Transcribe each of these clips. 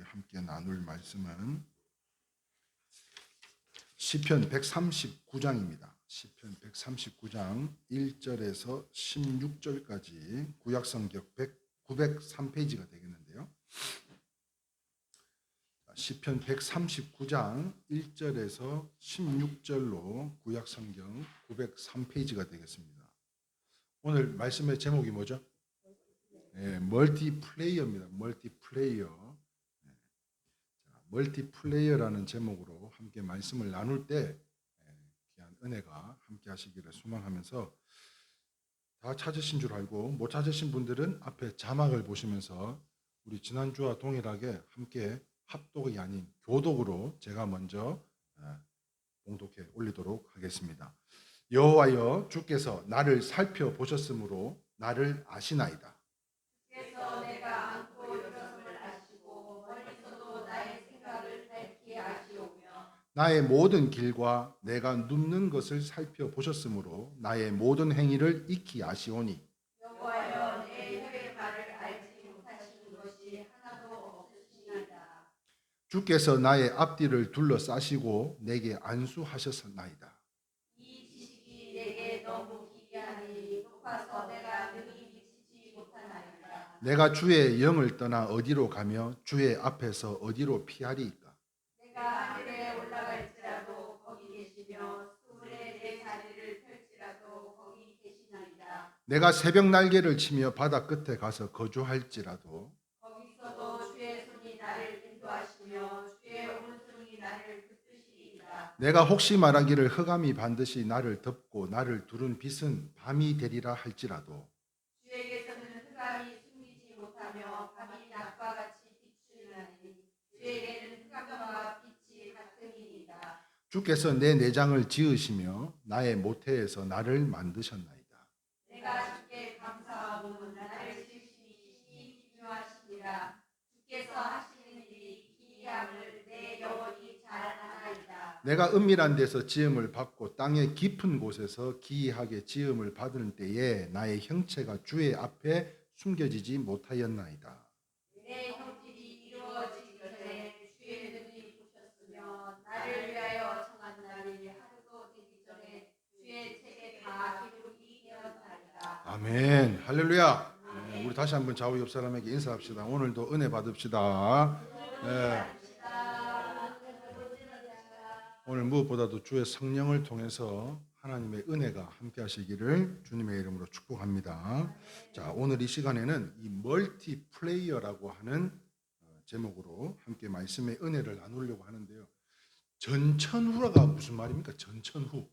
함께 나눌 말씀은 시편 139장입니다. 시편 139장 1절에서 16절까지 구약성경 903페이지가 되겠는데요. 시편 139장 1절에서 16절로 구약성경 903페이지가 되겠습니다. 오늘 말씀의 제목이 뭐죠? 멀티플레이어입니다. 멀티플레이어. 멀티플레이어라는 제목으로 함께 말씀을 나눌 때 귀한 은혜가 함께 하시기를 소망하면서, 다 찾으신 줄 알고 못 찾으신 분들은 앞에 자막을 보시면서 우리 지난주와 동일하게 함께 합독이 아닌 교독으로 제가 먼저 봉독해 올리도록 하겠습니다. 여호와여, 주께서 나를 살펴보셨으므로 나를 아시나이다. 주께서 내가 안고 일어섬을 아시고 멀리서도 나의 생각을 밝히 아시오며 나의 모든 길과 내가 눕는 것을 살펴보셨으므로 나의 모든 행위를 익히 아시오니 여호와여, 내 혀의 말을 알지 못하시는 것이 하나도 없으시나이다. 주께서 나의 앞뒤를 둘러싸시고 내게 안수하셨나이다. 이 지식이 내게 너무 기이하니 높아서 내가 능히 미치지 못하나이다. 내가 주의 영을 떠나 어디로 가며 주의 앞에서 어디로 피하리이까? 내가 하늘에 올라갈지라도 거기 계시며 수문에 내 자리를 펼지라도 거기 계시나이다. 내가 새벽 날개를 치며 바다 끝에 가서 거주할지라도 거기서도 주의 손이 나를 인도하시며 주의 오른손이 나를 붙드시리이다. 내가 혹시 말하기를 흑암이 반드시 나를 덮고 나를 두른 빛은 밤이 되리라 할지라도 주에게서는 흑암이 숨기지 못하며 밤이 낮과 같이 비추나니 주에게는 흑암과 빛이 같으니이다. 주께서 내 내장을 지으시며 나의 모태에서 나를 만드셨나이다. 내가 주께 감사하고 나를 지으시니 신이 기묘하시니라. 주께서 하시는 일이 기이함을 내 영혼이 잘 아나이다. 내가 은밀한 데서 지음을 받고 땅의 깊은 곳에서 기이하게 지음을 받을 때에 나의 형체가 주의 앞에 숨겨지지 못하였나이다. 내 형질이 이루어지기 전에 주의 눈이 보셨으며 나를 위하여 정한 날이 하루도 되기 전에 주의 책에 다 기록이 되었나이다. 아멘. 할렐루야. 우리 다시 한번 좌우 옆 사람에게 인사합시다. 오늘도 은혜 받읍시다. 오늘 무엇보다도 주의 성령을 통해서 하나님의 은혜가 함께 하시기를 주님의 이름으로 축복합니다. 자, 오늘 이 시간에는 이 멀티플레이어라고 하는 제목으로 함께 말씀의 은혜를 나누려고 하는데요. 전천후가 무슨 말입니까? 전천후.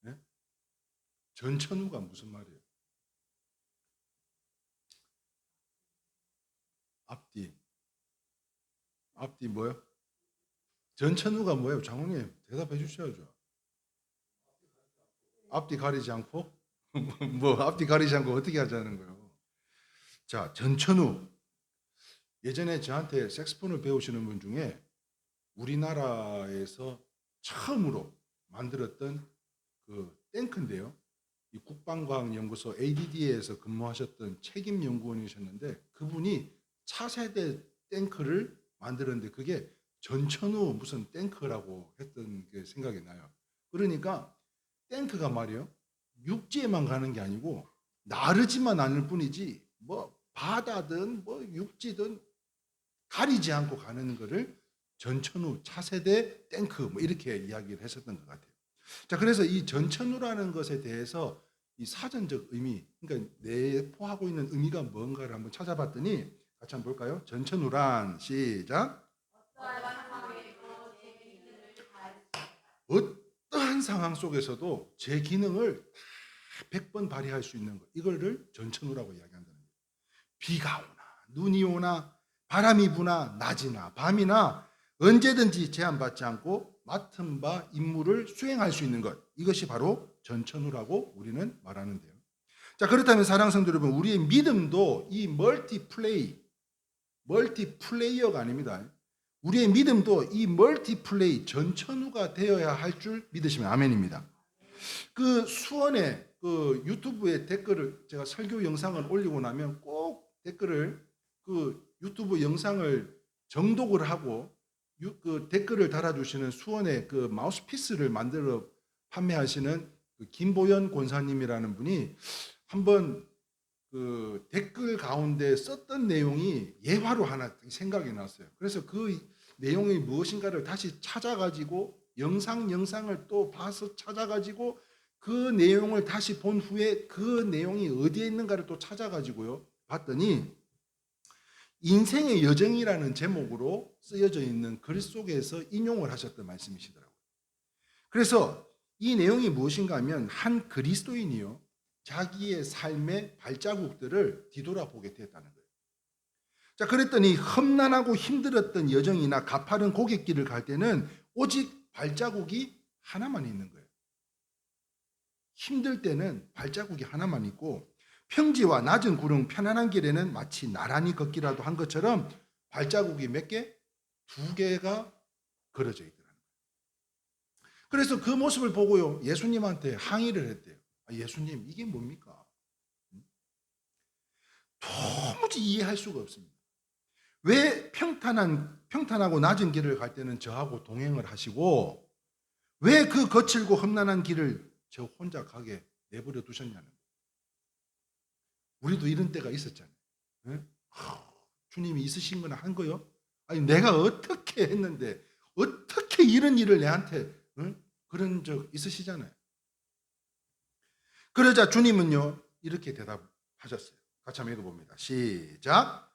네? 전천후가 무슨 말이에요? 앞뒤 뭐요? 전천후가 뭐예요? 장로님 대답해 주셔야죠. 앞뒤 가리지 않고? 뭐 앞뒤 가리지 않고 어떻게 하자는 거예요? 자, 전천후. 예전에 저한테 색소폰을 배우시는 분 중에 우리나라에서 처음으로 만들었던 그 탱크인데요. 이 국방과학연구소 ADD에서 근무하셨던 책임 연구원이셨는데, 그분이 차세대 탱크를 만들었는데 그게 전천후 무슨 탱크라고 했던 게 생각이 나요. 그러니까 탱크가 말이요, 육지에만 가는 게 아니고 나르지만 않을 뿐이지 뭐 바다든 뭐 육지든 가리지 않고 가는 거를 전천후 차세대 탱크 뭐 이렇게 이야기를 했었던 것 같아요. 자, 그래서 이 전천후라는 것에 대해서 이 사전적 의미, 그러니까 내포하고 있는 의미가 뭔가를 한번 찾아봤더니 같이 한번 볼까요? 전천후란, 시작. 어떠한 상황 속에서도 제 기능을 다 100번 발휘할 수 있는 것, 이거를 전천후라고 이야기한다는 거예요. 비가 오나 눈이 오나 바람이 부나 낮이나 밤이나 언제든지 제한받지 않고 맡은 바 임무를 수행할 수 있는 것, 이것이 바로 전천후라고 우리는 말하는데요. 자, 그렇다면 사랑하는 성도 여러분, 우리의 믿음도 이 멀티플레이어가 아닙니다. 우리의 믿음도 이 멀티플레이 전천후가 되어야 할 줄 믿으시면 아멘입니다. 그 수원에 그 유튜브에 댓글을, 제가 설교 영상을 올리고 나면 꼭 댓글을, 그 유튜브 영상을 정독을 하고 그 댓글을 달아주시는 수원의 그 마우스피스를 만들어 판매하시는 그 김보연 권사님이라는 분이 한번 그 댓글 가운데 썼던 내용이 예화로 하나 생각이 났어요. 그래서 그 내용이 무엇인가를 다시 찾아가지고 영상을 또 봐서 찾아가지고 그 내용을 다시 본 후에 그 내용이 어디에 있는가를 또 찾아가지고요 봤더니 인생의 여정이라는 제목으로 쓰여져 있는 글 속에서 인용을 하셨던 말씀이시더라고요. 그래서 이 내용이 무엇인가 하면 한 그리스도인이요 자기의 삶의 발자국들을 뒤돌아보게 됐다는 거예요. 자, 그랬더니 험난하고 힘들었던 여정이나 가파른 고갯길을 갈 때는 오직 발자국이 하나만 있는 거예요. 힘들 때는 발자국이 하나만 있고 평지와 낮은 구릉 편안한 길에는 마치 나란히 걷기라도 한 것처럼 발자국이 몇 개? 2개가 걸어져 있더라는 거예요. 그래서 그 모습을 보고요 예수님한테 항의를 했대요. 예수님 이게 뭡니까? 도무지 이해할 수가 없습니다. 왜 평탄하고 낮은 길을 갈 때는 저하고 동행을 하시고 왜 그 거칠고 험난한 길을 저 혼자 가게 내버려 두셨냐는 거예요. 우리도 이런 때가 있었잖아요. 네? 주님이 있으신 거나 한 거요? 아니 내가 어떻게 했는데 어떻게 이런 일을 내한테 그런 적 있으시잖아요. 그러자 주님은요 이렇게 대답하셨어요. 같이 한번 읽어봅니다. 시작.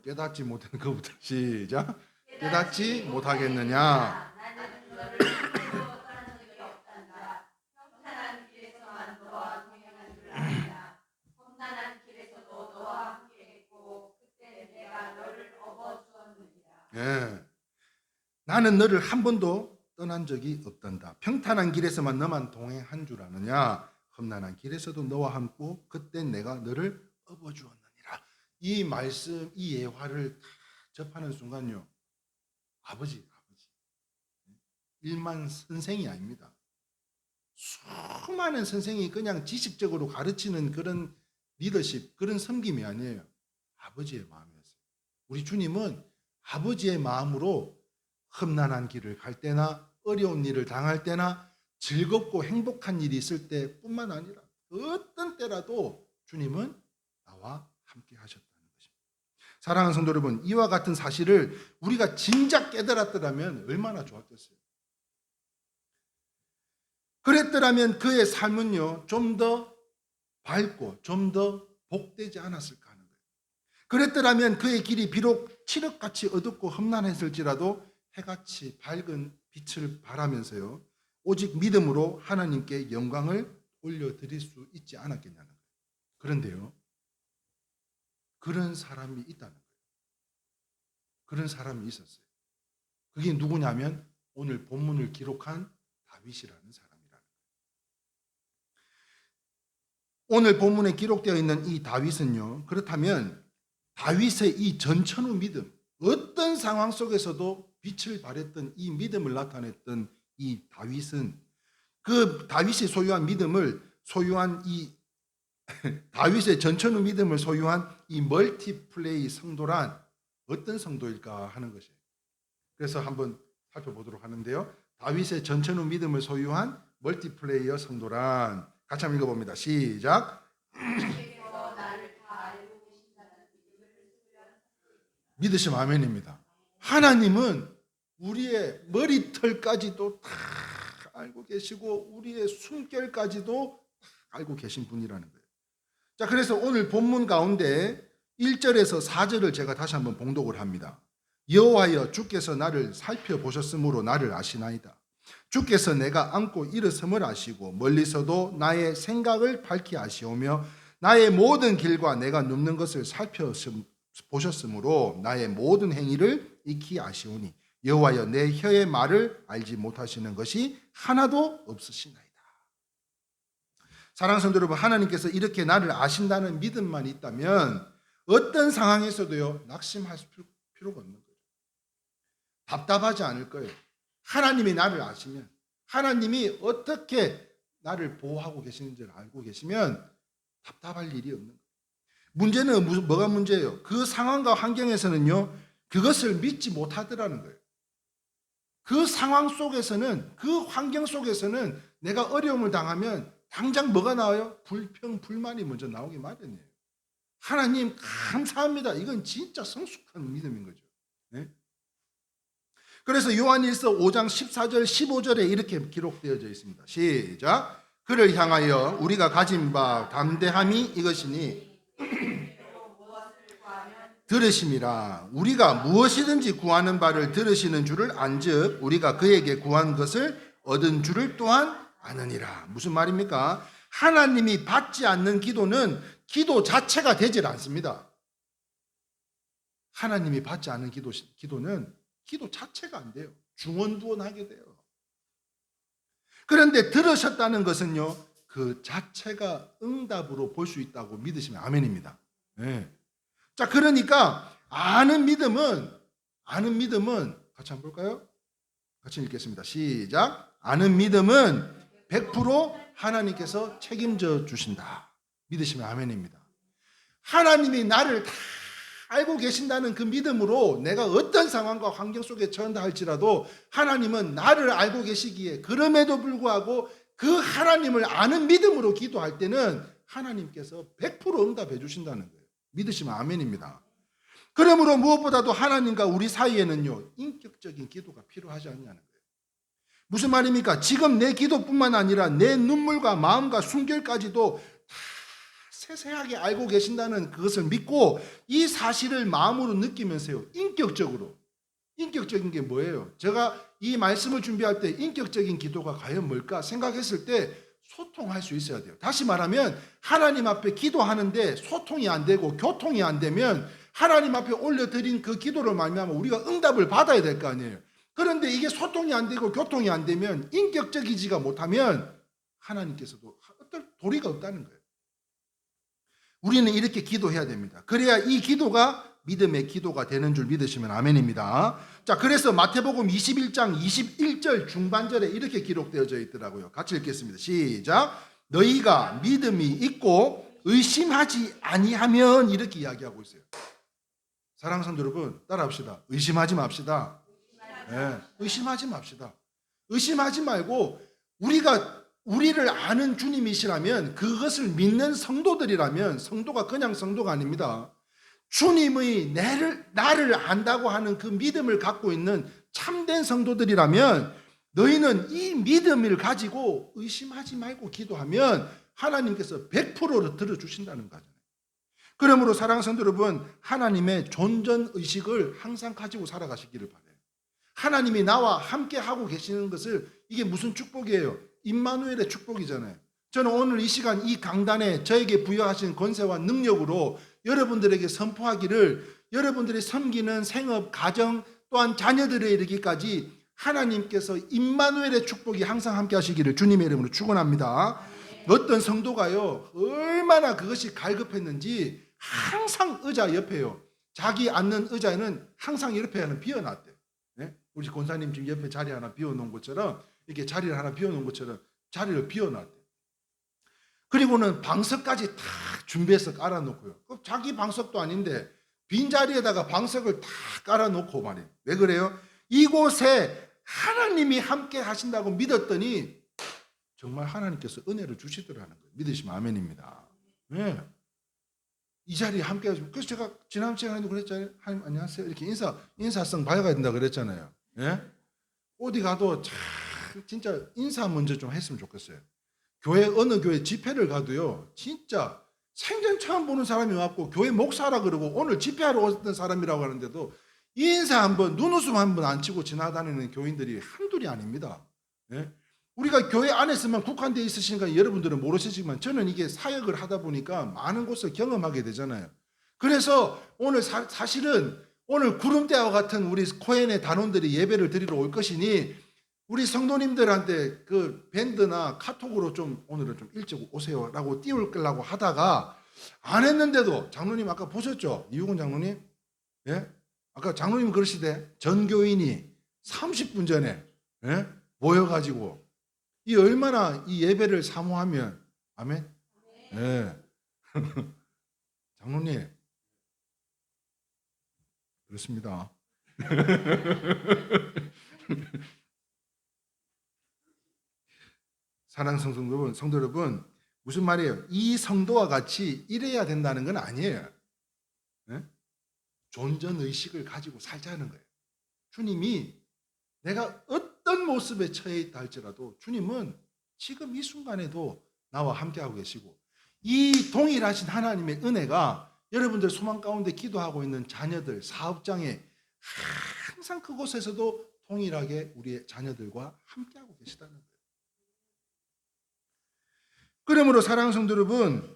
깨닫지 못한 것부터 시작. 깨닫지 못하겠느냐. 나는 너를 하나도 떠난 적이 없단다. 평탄한 길에서만 너와 동행한 줄 안다. 험난한 길에서도 너와 함께했고 그때 내가 너를 업어주었느니라. 예. 나는 너를 한 번도 떠난 적이 없단다. 평탄한 길에서만 너만 동행한 줄 아느냐. 험난한 길에서도 너와 함께 그때 내가 너를 업어주었느니라. 이 말씀, 이 예화를 접하는 순간요. 아버지. 일만 선생이 아닙니다. 수많은 선생이 그냥 지식적으로 가르치는 그런 리더십, 그런 섬김이 아니에요. 아버지의 마음이었어요. 우리 주님은 아버지의 마음으로 험난한 길을 갈 때나 어려운 일을 당할 때나 즐겁고 행복한 일이 있을 때뿐만 아니라 어떤 때라도 주님은 나와 함께 하셨다는 것입니다. 사랑하는 성도 여러분, 이와 같은 사실을 우리가 진작 깨달았더라면 얼마나 좋았겠어요. 그랬더라면 그의 삶은요 좀 더 밝고 좀 더 복되지 않았을까 하는 거예요. 그랬더라면 그의 길이 비록 칠흑같이 어둡고 험난했을지라도 해같이 밝은 빛을 발하면서요 오직 믿음으로 하나님께 영광을 올려드릴 수 있지 않았겠냐는 거예요. 그런데요 그런 사람이 있다는 거예요. 그런 사람이 있었어요. 그게 누구냐면 오늘 본문을 기록한 다윗이라는 사람이라는 거예요. 오늘 본문에 기록되어 있는 이 다윗은요 그렇다면 다윗의 이 전천후 믿음, 어떤 상황 속에서도 빛을 발했던 이 믿음을 나타냈던 이 다윗은 그 다윗이 소유한 믿음을 소유한 이 다윗의 전천후 믿음을 소유한 이 멀티플레이 성도란 어떤 성도일까 하는 것이에요. 그래서 한번 살펴보도록 하는데요. 다윗의 전천후 믿음을 소유한 멀티플레이어 성도란 같이 한번 읽어봅니다. 시작. 믿으시면 아멘입니다. 하나님은 우리의 머리털까지도 다 알고 계시고 우리의 숨결까지도 다 알고 계신 분이라는 거예요. 자, 그래서 오늘 본문 가운데 1절에서 4절을 제가 다시 한번 봉독을 합니다. 여호와여 주께서 나를 살펴보셨으므로 나를 아시나이다. 주께서 내가 앉고 일어섬을 아시고 멀리서도 나의 생각을 밝히 아시오며 나의 모든 길과 내가 눕는 것을 살펴보셨으므로 나의 모든 행위를 익히 아시오니 여호와여 내 혀의 말을 알지 못하시는 것이 하나도 없으시나이다. 사랑하는 성도 여러분, 하나님께서 이렇게 나를 아신다는 믿음만 있다면 어떤 상황에서도요 낙심할 필요가 없는 거예요. 답답하지 않을 거예요. 하나님이 나를 아시면, 하나님이 어떻게 나를 보호하고 계시는지를 알고 계시면 답답할 일이 없는 거예요. 문제는 뭐가 문제예요? 그 상황과 환경에서는요, 그것을 믿지 못하더라는 거예요. 그 상황 속에서는, 그 환경 속에서는 내가 어려움을 당하면 당장 뭐가 나와요? 불평, 불만이 먼저 나오기 마련이에요. 하나님 감사합니다. 이건 진짜 성숙한 믿음인 거죠. 네? 그래서 요한일서 5장 14절 15절에 이렇게 기록되어져 있습니다. 시작. 그를 향하여 우리가 가진 바 담대함이 이것이니 들으심이라. 우리가 무엇이든지 구하는 바를 들으시는 줄을 안즉 우리가 그에게 구한 것을 얻은 줄을 또한 아느니라. 무슨 말입니까? 하나님이 받지 않는 기도는 기도 자체가 되질 않습니다. 하나님이 받지 않는 기도는 기도 자체가 안 돼요. 중언부언하게 돼요. 그런데 들으셨다는 것은요, 그 자체가 응답으로 볼 수 있다고 믿으시면 아멘입니다. 네. 자, 그러니까 아는 믿음은 같이 한번 볼까요? 같이 읽겠습니다. 시작. 아는 믿음은 100% 하나님께서 책임져 주신다. 믿으시면 아멘입니다. 하나님이 나를 다 알고 계신다는 그 믿음으로 내가 어떤 상황과 환경 속에 처한다 할지라도 하나님은 나를 알고 계시기에 그럼에도 불구하고 그 하나님을 아는 믿음으로 기도할 때는 하나님께서 100% 응답해 주신다는 거예요. 믿으시면 아멘입니다. 그러므로 무엇보다도 하나님과 우리 사이에는요, 인격적인 기도가 필요하지 않냐는 거예요. 무슨 말입니까? 지금 내 기도뿐만 아니라 내 눈물과 마음과 숨결까지도 다 세세하게 알고 계신다는 그것을 믿고 이 사실을 마음으로 느끼면서요, 인격적인 게 뭐예요? 제가 이 말씀을 준비할 때 인격적인 기도가 과연 뭘까 생각했을 때 소통할 수 있어야 돼요. 다시 말하면 하나님 앞에 기도하는데 소통이 안 되고 교통이 안 되면 하나님 앞에 올려드린 그 기도를 말미암아 우리가 응답을 받아야 될 거 아니에요. 그런데 이게 소통이 안 되고 교통이 안 되면 인격적이지가 못하면 하나님께서도 어떤 도리가 없다는 거예요. 우리는 이렇게 기도해야 됩니다. 그래야 이 기도가 믿음의 기도가 되는 줄 믿으시면 아멘입니다. 자, 그래서 마태복음 21장 21절 중반절에 이렇게 기록되어져 있더라고요. 같이 읽겠습니다. 시작. 너희가 믿음이 있고 의심하지 아니하면, 이렇게 이야기하고 있어요. 사랑하는 성도 여러분, 따라합시다. 의심하지 맙시다. 네, 의심하지 맙시다. 의심하지 말고 우리를 아는 주님이시라면, 그것을 믿는 성도들이라면, 성도가 그냥 성도가 아닙니다. 주님의 나를 안다고 하는 그 믿음을 갖고 있는 참된 성도들이라면 너희는 이 믿음을 가지고 의심하지 말고 기도하면 하나님께서 100%로 들어주신다는 거잖아요. 그러므로 사랑하는 성도 여러분, 하나님의 존전의식을 항상 가지고 살아가시기를 바라요. 하나님이 나와 함께 하고 계시는 것을, 이게 무슨 축복이에요? 임마누엘의 축복이잖아요. 저는 오늘 이 시간 이 강단에 저에게 부여하신 권세와 능력으로 여러분들에게 선포하기를, 여러분들이 섬기는 생업, 가정, 또한 자녀들에 이르기까지 하나님께서 임마누엘의 축복이 항상 함께 하시기를 주님의 이름으로 축원합니다. 어떤 성도가요, 얼마나 그것이 갈급했는지 항상 의자 옆에요, 자기 앉는 의자에는 항상 옆에 하나 비워놨대요. 네? 우리 권사님 지금 옆에 자리 하나 비워놓은 것처럼, 이렇게 자리를 하나 비워놓은 것처럼 자리를 비워놨대요. 그리고는 방석까지 다 준비해서 깔아놓고요. 자기 방석도 아닌데 빈자리에다가 방석을 다 깔아놓고 말이에요. 왜 그래요? 이곳에 하나님이 함께 하신다고 믿었더니 정말 하나님께서 은혜를 주시더라는 거예요. 믿으시면 아멘입니다. 네. 이 자리에 함께 하시면, 그래서 제가 지난 시간에도 그랬잖아요. 하나님 안녕하세요, 이렇게 인사성 밝아야 된다 그랬잖아요. 네? 어디 가도 참 진짜 인사 먼저 좀 했으면 좋겠어요. 교회, 어느 교회 집회를 가도요, 진짜 생전 처음 보는 사람이 왔고 교회 목사라 그러고 오늘 집회하러 왔던 사람이라고 하는데도 인사 한번, 눈웃음 한번 안 치고 지나다니는 교인들이 한둘이 아닙니다. 네? 우리가 교회 안에서만 국한되어 있으시니까 여러분들은 모르시지만 저는 이게 사역을 하다 보니까 많은 곳을 경험하게 되잖아요. 그래서 오늘 사실은 오늘 구름대와 같은 우리 코엔의 단원들이 예배를 드리러 올 것이니 우리 성도님들한테 그 밴드나 카톡으로 좀 오늘은 좀 일찍 오세요라고 띄우려고 하다가 안 했는데도, 장로님 아까 보셨죠? 이유근 장로님? 예? 아까 장로님 그러시대. 전 교인이 30분 전에 모여가지고 이 얼마나 이 예배를 사모하면, 아멘? 예. 장로님, 그렇습니다. 사랑하는 성도 여러분, 무슨 말이에요? 이 성도와 같이 이래야 된다는 건 아니에요. 네? 존전 의식을 가지고 살자는 거예요. 주님이 내가 어떤 모습에 처해 있다 할지라도 주님은 지금 이 순간에도 나와 함께하고 계시고, 이 동일하신 하나님의 은혜가 여러분들 소망 가운데 기도하고 있는 자녀들, 사업장에 항상 그곳에서도 동일하게 우리의 자녀들과 함께하고 계시다는 거예요. 그러므로 사랑하는 성도 여러분,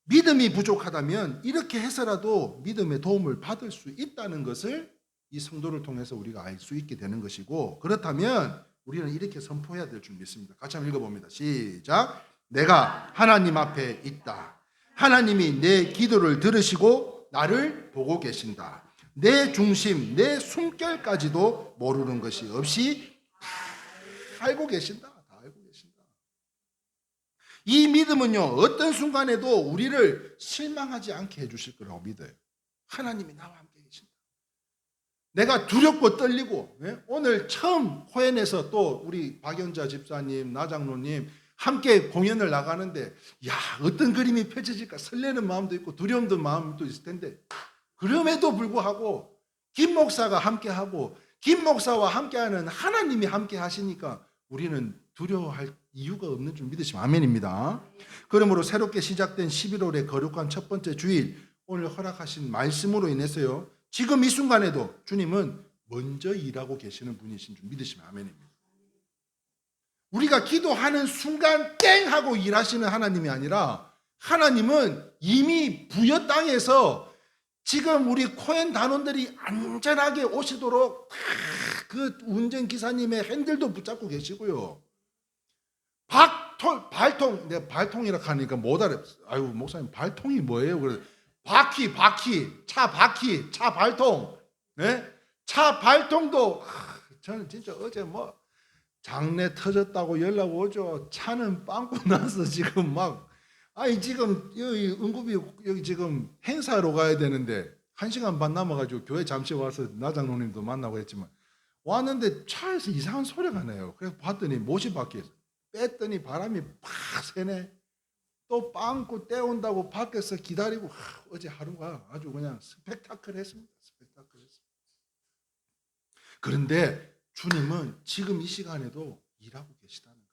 믿음이 부족하다면 이렇게 해서라도 믿음의 도움을 받을 수 있다는 것을 이 성도를 통해서 우리가 알 수 있게 되는 것이고, 그렇다면 우리는 이렇게 선포해야 될 줄 믿습니다. 같이 한번 읽어봅니다. 시작. 내가 하나님 앞에 있다. 하나님이 내 기도를 들으시고 나를 보고 계신다. 내 중심, 내 숨결까지도 모르는 것이 없이 다 알고 계신다. 다 알고 계신다. 이 믿음은요, 어떤 순간에도 우리를 실망하지 않게 해주실 거라고 믿어요. 하나님이 나와 함께 계신다. 내가 두렵고 떨리고, 오늘 처음 호연에서 또 우리 박연자 집사님, 나장로님 함께 공연을 나가는데, 야, 어떤 그림이 펼쳐질까 설레는 마음도 있고 두려움도 마음도 있을 텐데, 그럼에도 불구하고 김 목사가 함께하고 김 목사와 함께하는 하나님이 함께 하시니까 우리는 두려워할 이유가 없는 줄 믿으시면 아멘입니다. 그러므로 새롭게 시작된 11월의 거룩한 첫 번째 주일, 오늘 허락하신 말씀으로 인해서요, 지금 이 순간에도 주님은 먼저 일하고 계시는 분이신 줄 믿으시면 아멘입니다. 우리가 기도하는 순간 땡 하고 일하시는 하나님이 아니라, 하나님은 이미 부여 땅에서 지금 우리 코엔 단원들이 안전하게 오시도록 그 운전기사님의 핸들도 붙잡고 계시고요. 발통, 내가 발통이라 하니까 못 알아. 아유, 목사님, 발통이 뭐예요? 그래. 바퀴, 차 발통. 네? 차 발통도, 저는 진짜 어제 뭐, 장례 터졌다고 연락 오죠. 차는 빵꾸 나서 지금 막, 아니, 지금 여기 응급이 여기 지금 행사로 가야 되는데 1시간 반 남아가지고 교회 잠시 와서 나장로님도 만나고 했지만, 왔는데 차에서 이상한 소리가 나요. 그래서 봤더니 못이 밖에서 뺐더니 바람이 팍 새네. 또 빵꾸 떼온다고 밖에서 기다리고, 어제 하루가 아주 그냥 스펙타클했습니다. 스펙타클했습니다. 그런데 주님은 지금 이 시간에도 일하고 계시다는 거예요.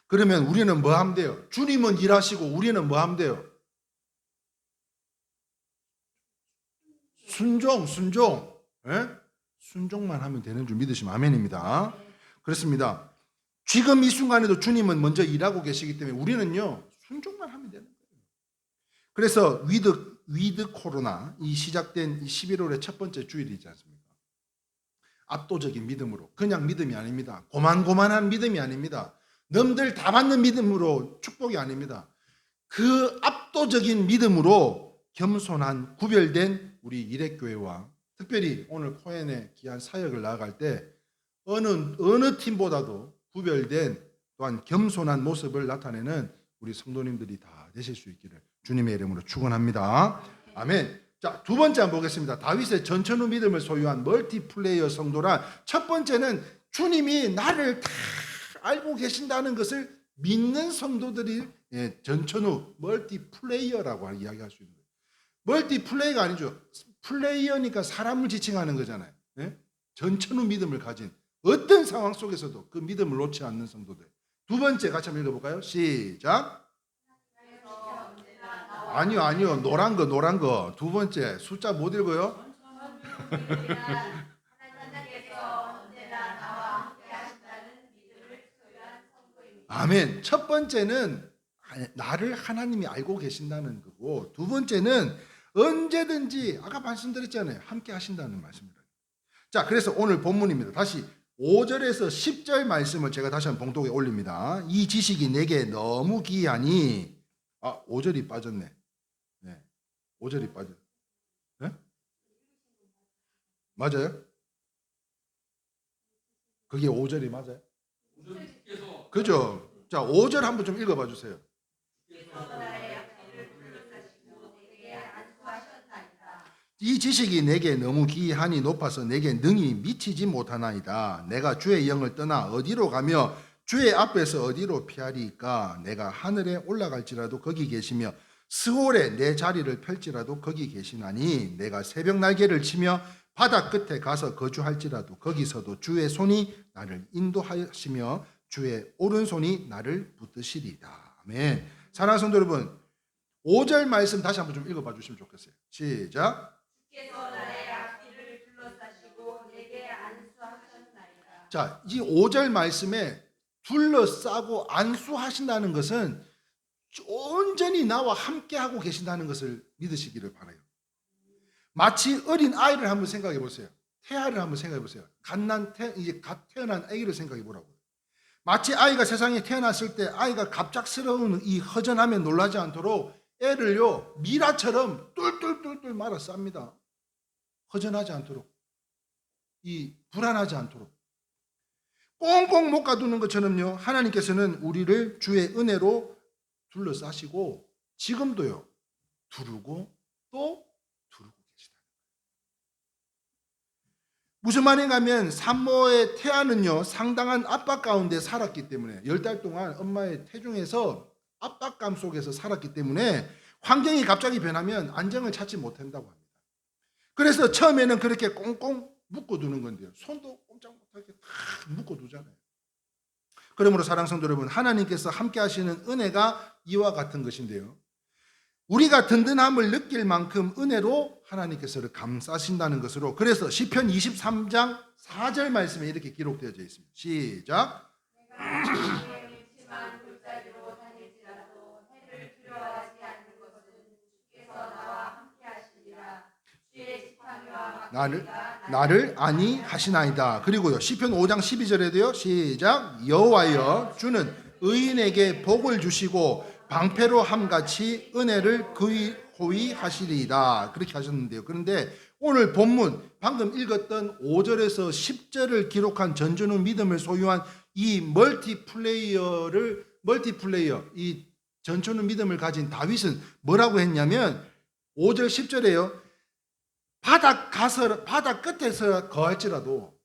그러면 우리는 뭐 하면 돼요? 주님은 일하시고 우리는 뭐 하면 돼요? 순종. 예? 순종만 하면 되는 줄 믿으시면 아멘입니다. 그렇습니다. 지금 이 순간에도 주님은 먼저 일하고 계시기 때문에 우리는요, 순종만 하면 되는 거예요. 그래서 위드 코로나, 이 시작된 11월의 첫 번째 주일이지 않습니까? 압도적인 믿음으로, 그냥 믿음이 아닙니다. 고만고만한 믿음이 아닙니다. 넘들 다 받는 믿음으로 축복이 아닙니다. 그 압도적인 믿음으로 겸손한 구별된 우리 일회교회와, 특별히 오늘 코엔의 귀한 사역을 나아갈 때 어느 팀보다도 구별된, 또한 겸손한 모습을 나타내는 우리 성도님들이 다 되실 수 있기를 주님의 이름으로 축원합니다. 아멘. 자, 두 번째 한번 보겠습니다. 다윗의 전천후 믿음을 소유한 멀티플레이어 성도란, 첫 번째는 주님이 나를 다 알고 계신다는 것을 믿는 성도들이 전천후 멀티플레이어라고 이야기할 수 있는 거예요. 멀티플레이가 아니죠. 플레이어니까 사람을 지칭하는 거잖아요. 전천후 믿음을 가진, 어떤 상황 속에서도 그 믿음을 놓지 않는 성도들. 두 번째 같이 한번 읽어볼까요? 시작. 아니요. 노란 거. 두 번째 숫자 못 읽어요? 아멘. 첫 번째는 나를 하나님이 알고 계신다는 거고, 두 번째는 언제든지 아까 말씀드렸잖아요. 함께 하신다는 말씀입니다. 자, 그래서 오늘 본문입니다. 다시 5절에서 10절 말씀을 제가 다시 한번 봉독에 올립니다. 이 지식이 내게 너무 귀하니, 5절이 빠졌네. 5절이 빠져. 네? 맞아요? 그게 5절이 맞아요? 그죠? 자, 5절 한번 좀 읽어봐 주세요. 이 지식이 내게 너무 기이하니 높아서 내게 능히 미치지 못하나이다. 내가 주의 영을 떠나 어디로 가며 주의 앞에서 어디로 피하리까? 내가 하늘에 올라갈지라도 거기 계시며 스홀에 내 자리를 펼지라도 거기 계시나니 내가 새벽 날개를 치며 바다 끝에 가서 거주할지라도 거기서도 주의 손이 나를 인도하시며 주의 오른손이 나를 붙드시리다. 아멘. 사랑하는 성도 여러분, 5절 말씀 다시 한번 좀 읽어봐 주시면 좋겠어요. 시작. 주께서 나의 앞길을 둘러싸시고 내게 안수하셨나이다. 자, 이 5절 말씀에 둘러싸고 안수하신다는 것은 온전히 나와 함께하고 계신다는 것을 믿으시기를 바라요. 마치 어린 아이를 한번 생각해 보세요. 태아를 한번 생각해 보세요. 이제 갓 태어난 아기를 생각해 보라고요. 마치 아이가 세상에 태어났을 때 아이가 갑작스러운 이 허전함에 놀라지 않도록 애를요 미라처럼 똘똘똘똘 말아 쌉니다. 허전하지 않도록, 이 불안하지 않도록 꽁꽁 못 가두는 것처럼요, 하나님께서는 우리를 주의 은혜로 둘러싸시고 지금도요 두르고 또 두르고 계시다. 무슨 말인가 하면 산모의 태아는요 상당한 압박 가운데 살았기 때문에 10달 동안 엄마의 태중에서 압박감 속에서 살았기 때문에 환경이 갑자기 변하면 안정을 찾지 못한다고 합니다. 그래서 처음에는 그렇게 꽁꽁 묶어두는 건데요, 손도 꼼짝 못하게 다 묶어두잖아요. 그러므로 사랑하는 성도 여러분, 하나님께서 함께 하시는 은혜가 이와 같은 것인데요, 우리가 든든함을 느낄 만큼 은혜로 하나님께서를 감싸신다는 것으로, 그래서 시편 23장 4절 말씀에 이렇게 기록되어져 있습니다. 시작. 내가 음침한 골짜기로 다닐지라도 해를 두려워하지 않는 것은 주께서 나와 함께하시리라. 주의 지팡이와 나를 아니 하시나이다. 그리고요 시편 5장 12절에도요 시작. 여호와여 주는 의인에게 복을 주시고 방패로 함같이 은혜를 호의 하시리이다. 그렇게 하셨는데요, 그런데 오늘 본문 방금 읽었던 5절에서 10절을 기록한 전전후 믿음을 소유한 이 멀티플레이어, 이 전전후 믿음을 가진 다윗은 뭐라고 했냐면 5절 10절에요 바다 끝에서 거할지라도,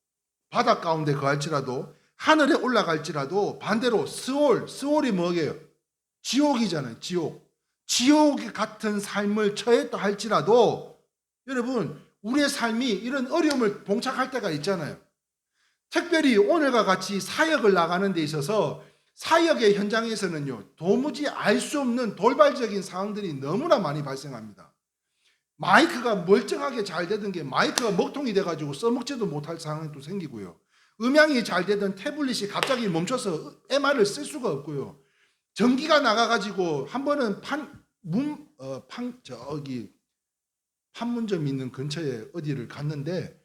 바다 가운데 거할지라도, 하늘에 올라갈지라도, 반대로 스올이 뭐게요? 지옥이잖아요. 지옥 같은 삶을 처했다 할지라도, 여러분 우리의 삶이 이런 어려움을 봉착할 때가 있잖아요. 특별히 오늘과 같이 사역을 나가는 데 있어서 사역의 현장에서는요 도무지 알 수 없는 돌발적인 상황들이 너무나 많이 발생합니다. 마이크가 멀쩡하게 잘 되던 게 마이크가 먹통이 돼가지고 써먹지도 못할 상황도 생기고요, 음향이 잘 되던 태블릿이 갑자기 멈춰서 MR을 쓸 수가 없고요, 전기가 나가가지고 한 번은 판문점 있는 근처에 어디를 갔는데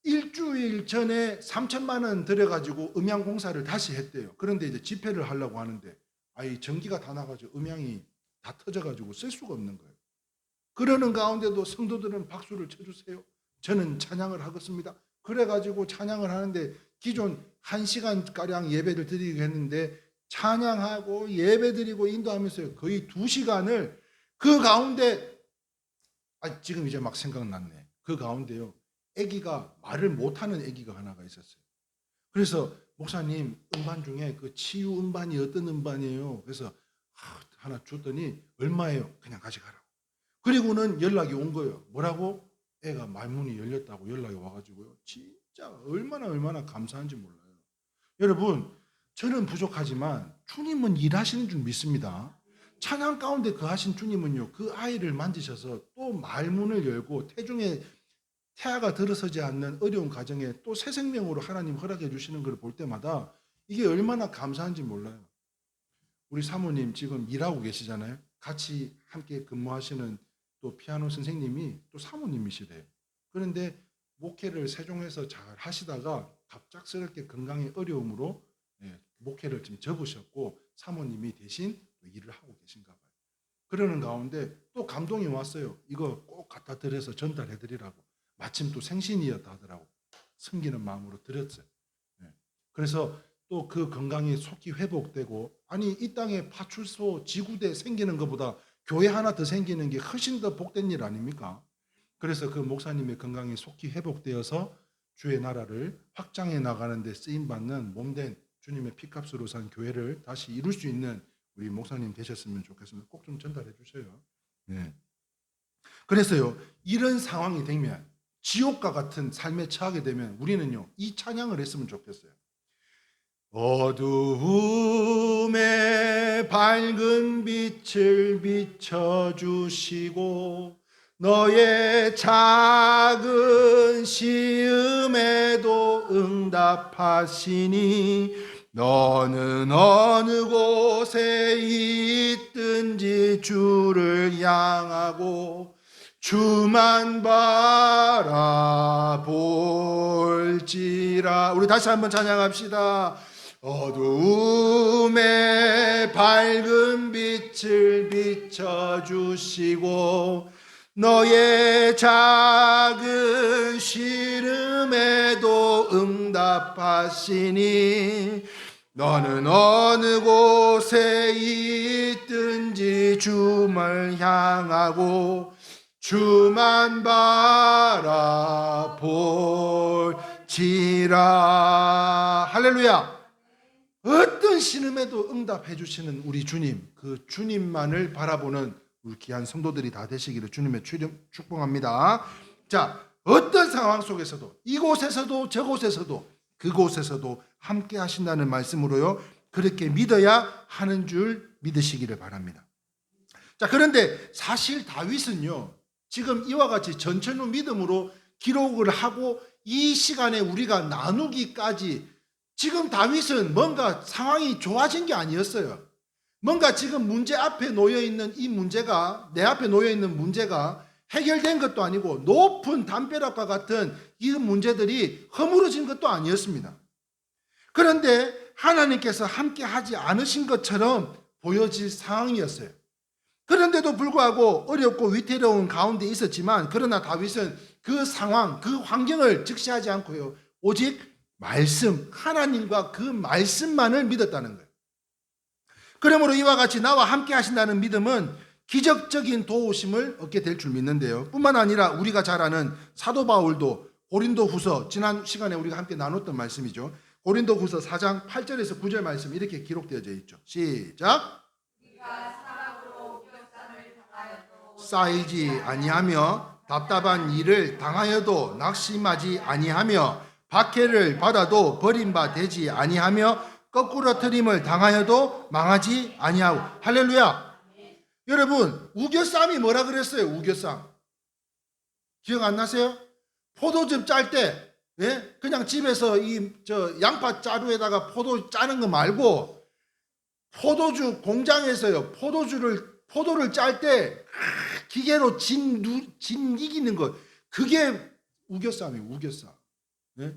일주일 전에 3천만 원 들여가지고 음향 공사를 다시 했대요. 그런데 이제 집회를 하려고 하는데 전기가 다 나가지고 음향이 다 터져가지고 쓸 수가 없는 거예요. 그러는 가운데도 성도들은 박수를 쳐주세요. 저는 찬양을 하겠습니다. 그래가지고 찬양을 하는데 기존 1시간가량 예배를 드리게 했는데 찬양하고 예배 드리고 인도하면서 거의 2시간을 그 가운데 지금 이제 막 생각났네. 그 가운데요 아기가 말을 못하는 아기가 하나가 있었어요. 그래서 목사님 음반 중에 그 치유 음반이 어떤 음반이에요? 그래서 하나 줬더니 얼마예요? 그냥 가져가라고. 그리고는 연락이 온 거예요. 뭐라고? 애가 말문이 열렸다고 연락이 와가지고요. 진짜 얼마나 감사한지 몰라요. 여러분 저는 부족하지만 주님은 일하시는 줄 믿습니다. 찬양 가운데 거하신 주님은요 그 아이를 만지셔서 또 말문을 열고 태중에 태아가 들어서지 않는 어려운 가정에 또 새 생명으로 하나님 허락해 주시는 걸 볼 때마다 이게 얼마나 감사한지 몰라요. 우리 사모님 지금 일하고 계시잖아요. 같이 함께 근무하시는 또 피아노 선생님이 또 사모님이시래요. 그런데 목회를 세종에서 잘 하시다가 갑작스럽게 건강의 어려움으로 목회를 좀 접으셨고 사모님이 대신 일을 하고 계신가 봐요. 그러는 가운데 또 감동이 왔어요. 이거 꼭 갖다 드려서 전달해 드리라고. 마침 또 생신이었다 하더라고. 섬기는 마음으로 드렸어요. 그래서 또 그 건강이 속히 회복되고, 이 땅에 파출소 지구대 생기는 것보다 교회 하나 더 생기는 게 훨씬 더 복된 일 아닙니까? 그래서 그 목사님의 건강이 속히 회복되어서 주의 나라를 확장해 나가는 데 쓰임받는 몸된 주님의 피값으로 산 교회를 다시 이룰 수 있는 우리 목사님 되셨으면 좋겠습니다. 꼭 좀 전달해 주세요. 네. 그래서요, 이런 상황이 되면, 지옥과 같은 삶에 처하게 되면 우리는요, 이 찬양을 했으면 좋겠어요. 어두움에 밝은 빛을 비춰주시고 너의 작은 시음에도 응답하시니 너는 어느 곳에 있든지 주를 향하고 주만 바라볼지라. 우리 다시 한번 찬양합시다. 어두움에 밝은 빛을 비춰주시고 너의 작은 시름에도 응답하시니 너는 어느 곳에 있든지 주를 향하고 주만 바라볼지라. 할렐루야. 어떤 신음에도 응답해 주시는 우리 주님, 그 주님만을 바라보는 우리 귀한 성도들이 다 되시기를 주님의 축복합니다. 자, 어떤 상황 속에서도, 이곳에서도 저곳에서도 그곳에서도 함께 하신다는 말씀으로요, 그렇게 믿어야 하는 줄 믿으시기를 바랍니다. 자, 그런데 사실 다윗은요, 지금 이와 같이 전천후 믿음으로 기록을 하고 이 시간에 우리가 나누기까지, 지금 다윗은 뭔가 상황이 좋아진 게 아니었어요. 뭔가 지금 문제 앞에 놓여있는 이 문제가, 내 앞에 놓여있는 문제가 해결된 것도 아니고 높은 담벼락과 같은 이 문제들이 허물어진 것도 아니었습니다. 그런데 하나님께서 함께 하지 않으신 것처럼 보여질 상황이었어요. 그런데도 불구하고 어렵고 위태로운 가운데 있었지만, 그러나 다윗은 그 상황, 그 환경을 직시하지 않고요, 오직 말씀, 하나님과 그 말씀만을 믿었다는 거예요. 그러므로 이와 같이 나와 함께 하신다는 믿음은 기적적인 도우심을 얻게 될 줄 믿는데요, 뿐만 아니라 우리가 잘 아는 사도 바울도 고린도후서, 지난 시간에 우리가 함께 나눴던 말씀이죠, 고린도후서 4장 8절에서 9절 말씀 이렇게 기록되어져 있죠. 시작. 쌓이지 아니하며 답답한 일을 당하여도 낙심하지 아니하며 박해를 받아도 버림바 되지 아니하며 거꾸로 트림을 당하여도 망하지 아니하고. 할렐루야. 여러분, 우겨쌈이 뭐라 그랬어요? 우겨쌈 기억 안 나세요? 포도즙 짤 때, 예? 그냥 집에서 양파 자루에다가 포도 짜는 거 말고 포도주 공장에서요, 포도를 짤 때 기계로 진 이기는 것, 그게 우겨쌈이에요. 우겨쌈. 네?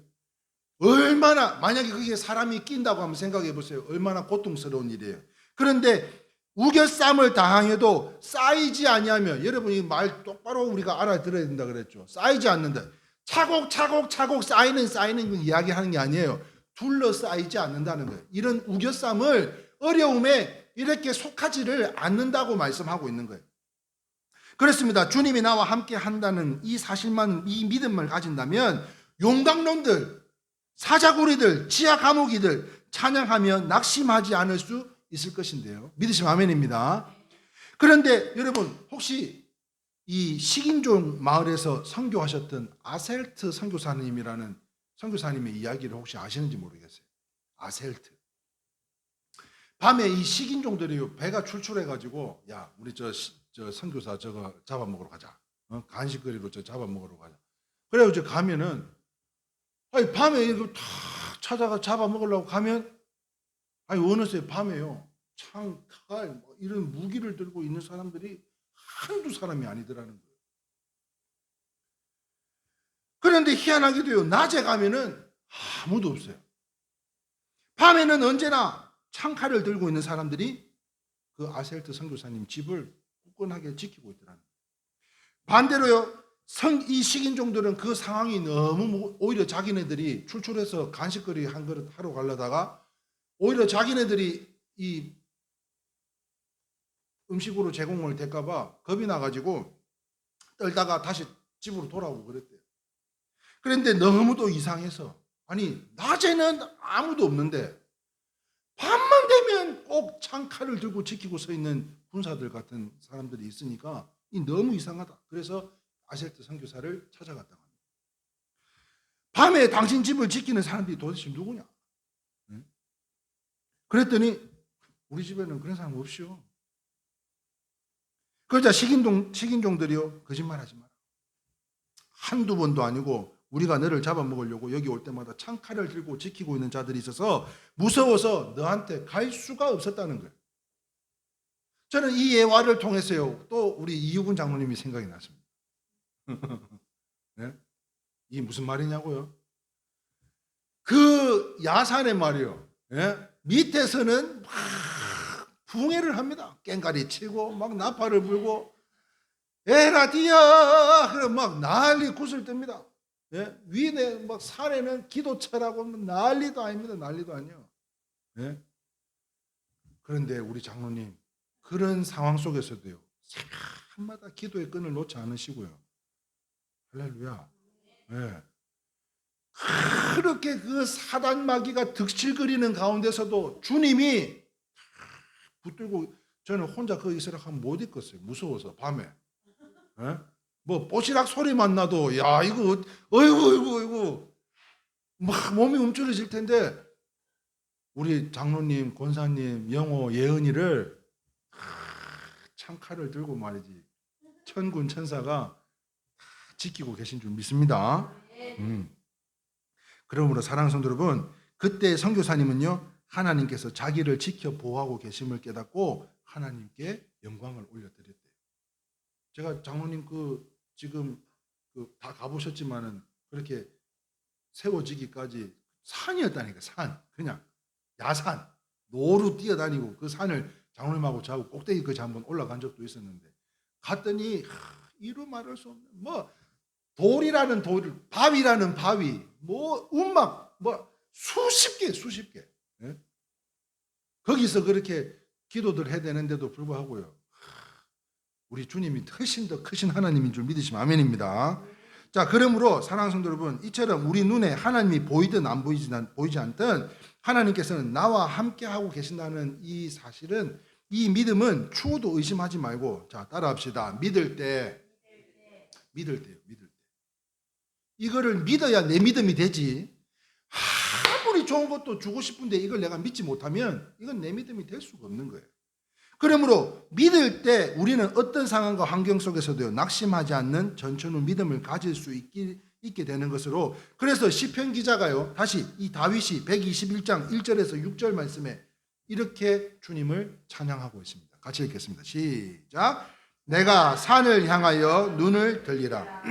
얼마나, 만약에 그게 사람이 낀다고 한번 생각해 보세요. 얼마나 고통스러운 일이에요. 그런데 우겨쌈을 당해도 쌓이지 아니하며, 여러분 이 말 똑바로 우리가 알아들어야 된다 그랬죠. 쌓이지 않는다. 차곡차곡 쌓이는 그 이야기하는 게 아니에요. 둘러싸이지 않는다는 거예요. 이런 우겨쌈을 어려움에 이렇게 속하지를 않는다고 말씀하고 있는 거예요. 그렇습니다. 주님이 나와 함께 한다는 이 사실만, 이 믿음을 가진다면 용광론들, 사자구리들, 지하 감옥이들 찬양하며 낙심하지 않을 수 있을 것인데요. 믿으시면 아멘입니다. 그런데 여러분, 혹시 이 식인종 마을에서 선교하셨던 아셀트 선교사님이라는 선교사님의 이야기를 혹시 아시는지 모르겠어요. 아셀트. 밤에 이 식인종들이 배가 출출해가지고, 야, 우리 저 선교사 저거 잡아먹으러 가자. 간식거리로 저 잡아먹으러 가자. 그래가지고 가면은, 아니, 밤에 이거 다 찾아가 잡아먹으려고 가면, 아니, 어느새 밤에요, 창, 칼, 뭐 이런 무기를 들고 있는 사람들이 한두 사람이 아니더라는 거예요. 그런데 희한하게도요, 낮에 가면은 아무도 없어요. 밤에는 언제나 창칼을 들고 있는 사람들이 그 아셀트 선교사님 집을 굳건하게 지키고 있더라는 거예요. 반대로요, 이 식인종들은 그 상황이 너무, 오히려 자기네들이 출출해서 간식거리 한 그릇 하러 가려다가 오히려 자기네들이 이 음식으로 제공을 될까봐 겁이 나가지고 떨다가 다시 집으로 돌아오고 그랬대요. 그런데 너무도 이상해서, 아니 낮에는 아무도 없는데 밤만 되면 꼭 창칼을 들고 지키고 서 있는 군사들 같은 사람들이 있으니까 이 너무 이상하다. 그래서 아셀트 선교사를 찾아갔다고 합니다. 밤에 당신 집을 지키는 사람들이 도대체 누구냐? 그랬더니 우리 집에는 그런 사람 없이요. 그러자 식인종들이요, 거짓말하지 마라. 한두 번도 아니고 우리가 너를 잡아먹으려고 여기 올 때마다 창칼을 들고 지키고 있는 자들이 있어서 무서워서 너한테 갈 수가 없었다는 거예요. 저는 이 예화를 통해서요, 또 우리 이유근 장로님이 생각이 났습니다. 네? 이게 무슨 말이냐고요? 그 야산의 말이요, 예? 밑에서는 막 붕해를 합니다. 깽가리 치고 막 나팔을 불고 에라디야 그럼 막 난리 구슬 뜹니다. 예? 위에 막 산에는 기도처라고 난리도 아닙니다. 난리도 아니요. 예? 그런데 우리 장로님 그런 상황 속에서도요, 새벽마다 기도의 끈을 놓지 않으시고요. 할렐루야. 예. 그렇게 그 사단 마귀가 득실거리는 가운데서도 주님이 붙들고, 저는 혼자 거기 있으라 하면 못 있겠어요. 무서워서 밤에. 예? 뭐 뽀시락 소리만 나도 야 이거 어이구 막 몸이 움츠러질 텐데, 우리 장로님, 권사님, 영호, 예은이를 창칼을 들고 말이지 천군 천사가 지키고 계신 줄 믿습니다. 그러므로 사랑하는 성도 여러분, 그때 선교사님은요, 하나님께서 자기를 지켜 보호하고 계심을 깨닫고 하나님께 영광을 올려드렸대요. 제가 장로님 지금 다 가보셨지만은 그렇게 세워지기까지 산이었다니까. 산, 그냥 야산, 노루 뛰어다니고 그 산을 장로님하고 저하고 꼭대기까지 한번 올라간 적도 있었는데, 갔더니 이루 말할 수 없는 뭐 돌이라는 돌, 바위라는 바위, 뭐 움막 뭐 수십 개. 예? 거기서 그렇게 기도들 해야 되는데도 불구하고요, 우리 주님이 훨씬 더 크신 하나님인 줄 믿으시면 아멘입니다. 자, 그러므로 사랑하는 성도 여러분, 이처럼 우리 눈에 하나님이 보이든 안 보이지 않든 하나님께서는 나와 함께 하고 계신다는 이 사실은, 이 믿음은 추호도 의심하지 말고, 자, 따라합시다. 믿을 때. 이거를 믿어야 내 믿음이 되지. 아무리 좋은 것도 주고 싶은데 이걸 내가 믿지 못하면 이건 내 믿음이 될 수가 없는 거예요. 그러므로 믿을 때 우리는 어떤 상황과 환경 속에서도 낙심하지 않는 전천후 믿음을 가질 수 있게 되는 것으로, 그래서 시편 기자가요, 다시 이 다윗이 121장 1절에서 6절 말씀에 이렇게 주님을 찬양하고 있습니다. 같이 읽겠습니다. 시작. 내가 산을 향하여 눈을 들리라.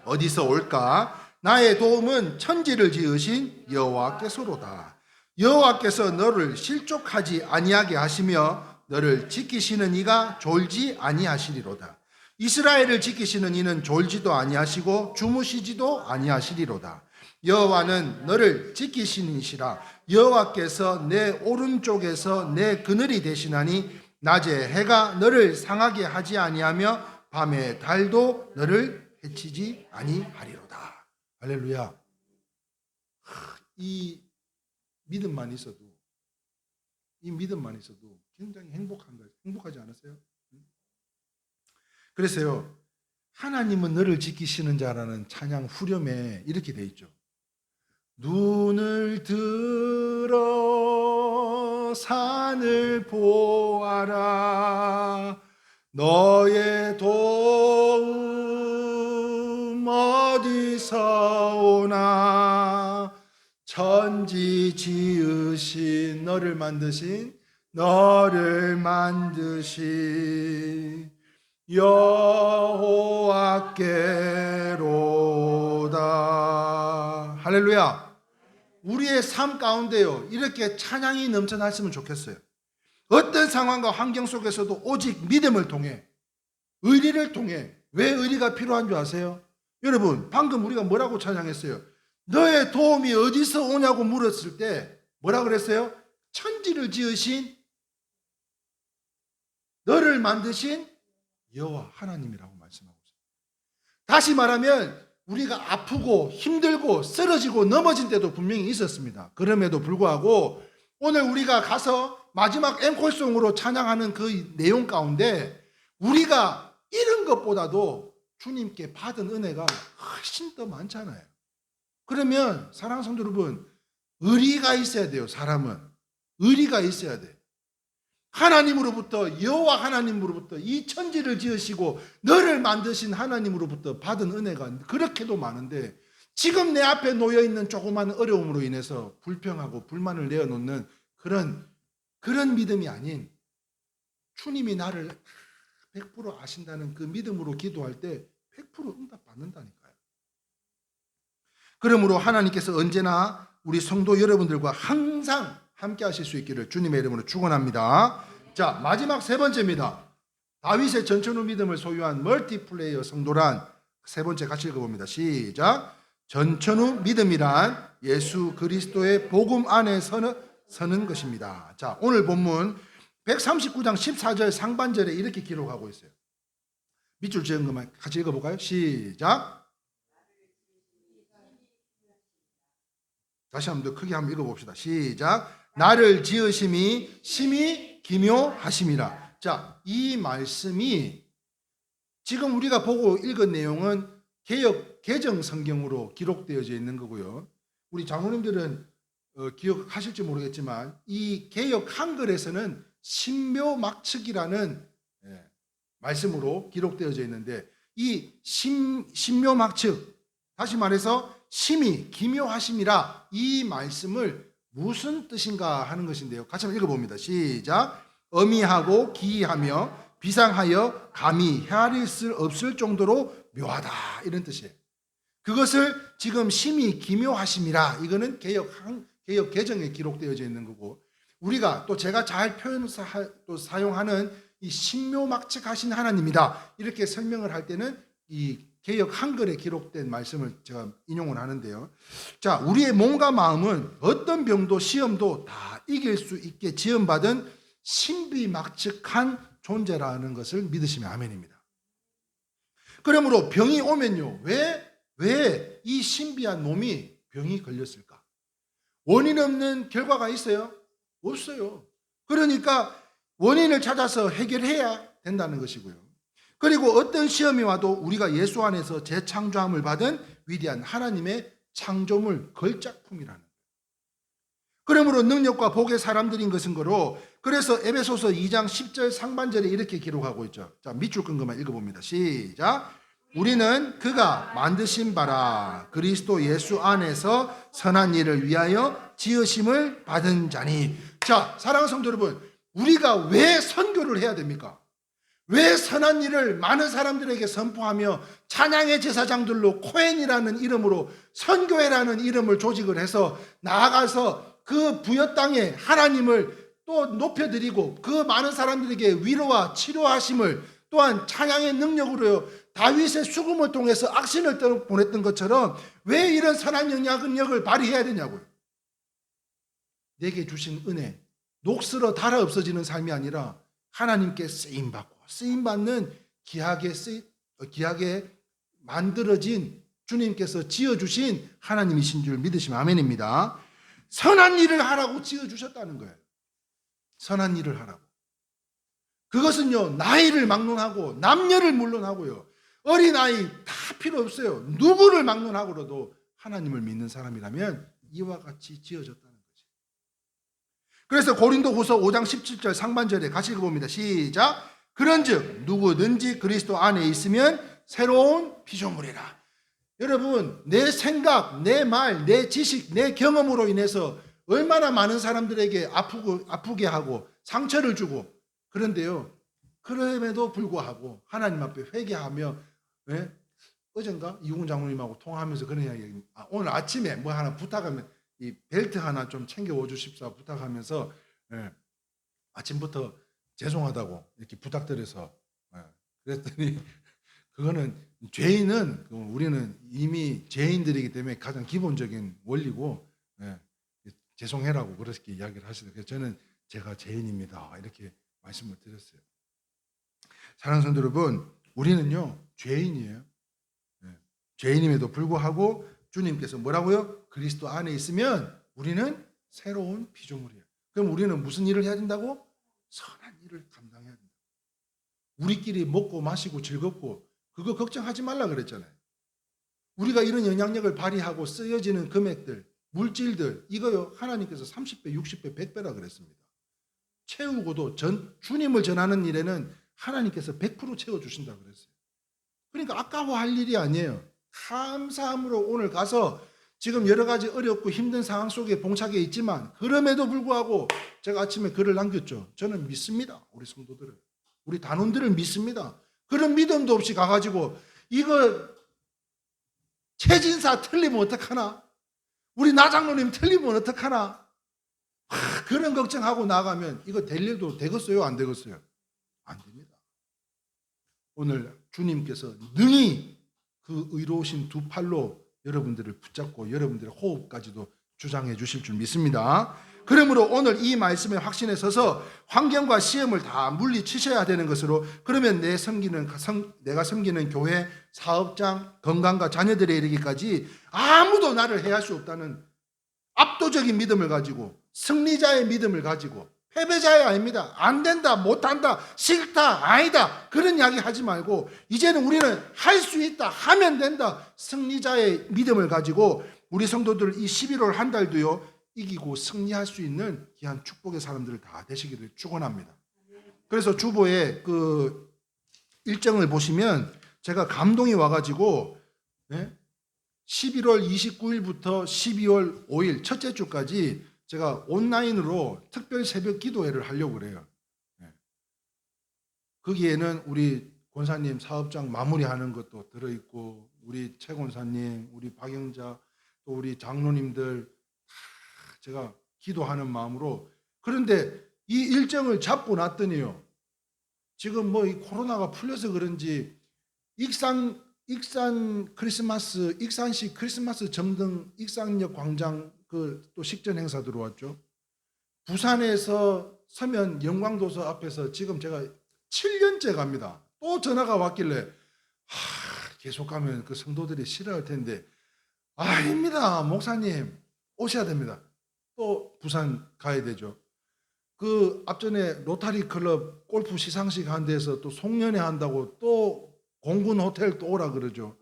어디서 올까? 나의 도움은 천지를 지으신 여호와께서로다. 여호와께서 너를 실족하지 아니하게 하시며 너를 지키시는 이가 졸지 아니하시리로다. 이스라엘을 지키시는 이는 졸지도 아니하시고 주무시지도 아니하시리로다. 여호와는 너를 지키시는 이시라. 여호와께서 내 오른쪽에서 내 그늘이 되시나니 낮에 해가 너를 상하게 하지 아니하며 밤에 달도 너를 해치지 아니하리로다. 할렐루야. 이 믿음만 있어도 굉장히 행복한 거예요. 행복하지 않으세요? 그래서요, 하나님은 너를 지키시는 자라는 찬양 후렴에 이렇게 돼 있죠. 눈을 들어 산을 보아라. 너의 도움 어디서 오나. 천지 지으신 너를 만드신 여호와께로다. 할렐루야. 우리의 삶 가운데요, 이렇게 찬양이 넘쳐났으면 좋겠어요. 어떤 상황과 환경 속에서도 오직 믿음을 통해, 의리를 통해. 왜 의리가 필요한 줄 아세요? 여러분, 방금 우리가 뭐라고 찬양했어요? 너의 도움이 어디서 오냐고 물었을 때 뭐라 그랬어요? 천지를 지으신 너를 만드신 여호와 하나님이라고 말씀하고 있어요. 다시 말하면 우리가 아프고 힘들고 쓰러지고 넘어진 때도 분명히 있었습니다. 그럼에도 불구하고 오늘 우리가 가서 마지막 앵콜송으로 찬양하는 그 내용 가운데 우리가 잃은 것보다도 주님께 받은 은혜가 훨씬 더 많잖아요. 그러면 사랑하는 성도 여러분, 의리가 있어야 돼요. 사람은 의리가 있어야 돼요. 하나님으로부터, 여호와 하나님으로부터, 이 천지를 지으시고 너를 만드신 하나님으로부터 받은 은혜가 그렇게도 많은데 지금 내 앞에 놓여있는 조그만 어려움으로 인해서 불평하고 불만을 내어놓는 그런 믿음이 아닌, 주님이 나를 100% 아신다는 그 믿음으로 기도할 때 100% 응답 받는다니까요. 그러므로 하나님께서 언제나 우리 성도 여러분들과 항상 함께 하실 수 있기를 주님의 이름으로 축원합니다. 자, 마지막 세 번째입니다. 다윗의 전천후 믿음을 소유한 멀티플레이어 성도란, 세 번째 같이 읽어봅니다. 시작. 전천후 믿음이란 예수 그리스도의 복음 안에 서는 것입니다. 자, 오늘 본문 139장 14절 상반절에 이렇게 기록하고 있어요. 밑줄 지은 것만 같이 읽어볼까요? 시작. 다시 한번 더 크게 한번 읽어봅시다. 시작. 나를 지으심이 심히 기묘하심이라. 자, 이 말씀이 지금 우리가 보고 읽은 내용은 개역 개정 성경으로 기록되어져 있는 거고요. 우리 장로님들은 기억하실지 모르겠지만 이 개역 한글에서는 신묘막측이라는 말씀으로 기록되어져 있는데 이 신묘막측, 다시 말해서 심히 기묘하심이라, 이 말씀을 무슨 뜻인가 하는 것인데요. 같이 한번 읽어봅니다. 시작. 어미하고 기이하며 비상하여 감히 헤아릴 수 없을 정도로 묘하다, 이런 뜻이에요. 그것을 지금 심히 기묘하심이라, 이거는 개역 개정에 기록되어져 있는 거고, 우리가 또 제가 잘 표현해서 또 사용하는 이 신묘막측하신 하나님이다, 이렇게 설명을 할 때는 이 개역 한글에 기록된 말씀을 제가 인용을 하는데요. 자, 우리의 몸과 마음은 어떤 병도 시험도 다 이길 수 있게 지음받은 신비막측한 존재라는 것을 믿으시면 아멘입니다. 그러므로 병이 오면요, 왜 이 신비한 몸이 병이 걸렸을까? 원인 없는 결과가 있어요? 없어요. 그러니까 원인을 찾아서 해결해야 된다는 것이고요. 그리고 어떤 시험이 와도 우리가 예수 안에서 재창조함을 받은 위대한 하나님의 창조물 걸작품이라는 거예요. 그러므로 능력과 복의 사람들인 것은 거로, 그래서 에베소서 2장 10절 상반절에 이렇게 기록하고 있죠. 자, 밑줄 끈 것만 읽어봅니다. 시작. 우리는 그가 만드신 바라 그리스도 예수 안에서 선한 일을 위하여 지으심을 받은 자니. 자, 사랑하는 성도 여러분, 우리가 왜 선교를 해야 됩니까? 왜 선한 일을 많은 사람들에게 선포하며 찬양의 제사장들로 코헨이라는 이름으로 선교회라는 이름을 조직을 해서 나아가서 그 부여 땅에 하나님을 또 높여드리고 그 많은 사람들에게 위로와 치료하심을, 또한 찬양의 능력으로 다윗의 수금을 통해서 악신을 보냈던 것처럼 왜 이런 선한 영향력을 발휘해야 되냐고요. 내게 주신 은혜, 녹슬어 닳아 없어지는 삶이 아니라 하나님께 쓰임받고 쓰임받는 귀하게 만들어진 주님께서 지어주신 하나님이신 줄 믿으시면 아멘입니다. 선한 일을 하라고 지어주셨다는 거예요. 선한 일을 하라고. 그것은요, 나이를 막론하고 남녀를 물론하고요, 어린아이 다 필요 없어요. 누구를 막론하고라도 하나님을 믿는 사람이라면 이와 같이 지어졌다는 거죠. 그래서 고린도후서 5장 17절 상반절에 같이 읽어봅니다. 시작. 그런즉 누구든지 그리스도 안에 있으면 새로운 피조물이라. 여러분, 내 생각, 내 말, 내 지식, 내 경험으로 인해서 얼마나 많은 사람들에게 아프게 하고 상처를 주고, 그런데요, 그럼에도 불구하고 하나님 앞에 회개하며, 어젠가 이웅 장로님하고 통화하면서 그런 이야기, 오늘 아침에 뭐 하나 부탁하면 이 벨트 하나 좀 챙겨와 주십사 부탁하면서, 아침부터 죄송하다고 이렇게 부탁드려서, 그랬더니 그거는 죄인은, 우리는 이미 죄인들이기 때문에 가장 기본적인 원리고, 죄송해라고 그렇게 이야기를 하시더라고요. 그래서 저는 제가 죄인입니다 이렇게 말씀을 드렸어요. 사랑하는 성도 여러분, 우리는요 죄인이에요. 죄인임에도 불구하고 주님께서 뭐라고요? 그리스도 안에 있으면 우리는 새로운 피조물이에요. 그럼 우리는 무슨 일을 해야 된다고? 선한 일을 감당해야 된다. 우리끼리 먹고 마시고 즐겁고 그거 걱정하지 말라 그랬잖아요. 우리가 이런 영향력을 발휘하고 쓰여지는 금액들, 물질들 이거요 하나님께서 30배, 60배, 100배라 그랬습니다. 채우고도 주님을 전하는 일에는 하나님께서 100% 채워주신다 그랬어요. 그러니까 아까워할 일이 아니에요. 감사함으로 오늘 가서 지금 여러 가지 어렵고 힘든 상황 속에 봉착해 있지만 그럼에도 불구하고 제가 아침에 글을 남겼죠. 저는 믿습니다. 우리 성도들을. 우리 단원들을 믿습니다. 그런 믿음도 없이 가가지고 이거 최진사 틀리면 어떡하나? 우리 나장로님 틀리면 어떡하나? 그런 걱정하고 나가면 이거 될 일도 되겠어요? 안 되겠어요? 안 됩니다. 오늘 주님께서 능히 그 의로우신 두 팔로 여러분들을 붙잡고 여러분들의 호흡까지도 주장해 주실 줄 믿습니다. 그러므로 오늘 이 말씀에 확신에 서서 환경과 시험을 다 물리치셔야 되는 것으로 그러면 내가 섬기는 교회, 사업장, 건강과 자녀들에 이르기까지 아무도 나를 해할 수 없다는 압도적인 믿음을 가지고 승리자의 믿음을 가지고 패배자의 아닙니다. 안 된다, 못한다, 싫다, 아니다 그런 이야기 하지 말고 이제는 우리는 할 수 있다, 하면 된다 승리자의 믿음을 가지고 우리 성도들 이 11월 한 달도요 이기고 승리할 수 있는 귀한 축복의 사람들을 다 되시기를 축원합니다. 그래서 주보에 그 일정을 보시면 제가 감동이 와가지고 11월 29일부터 12월 5일 첫째 주까지 제가 온라인으로 특별 새벽 기도회를 하려고 그래요. 거기에는 우리 권사님 사업장 마무리하는 것도 들어있고 우리 최 권사님, 우리 박영자, 또 우리 장로님들 제가 기도하는 마음으로 그런데 이 일정을 잡고 났더니요. 지금 뭐 이 코로나가 풀려서 그런지 익산 크리스마스, 익산시 크리스마스 점등 익산역 광장 그 또 식전 행사 들어왔죠. 부산에서 서면 영광도서 앞에서 지금 제가 7년째 갑니다. 또 전화가 왔길래 계속 가면 그 성도들이 싫어할 텐데 아닙니다. 목사님 오셔야 됩니다. 또 부산 가야 되죠. 그 앞전에 로타리 클럽 골프 시상식 한 데서 또 송년회 한다고 또 공군 호텔 또 오라 그러죠.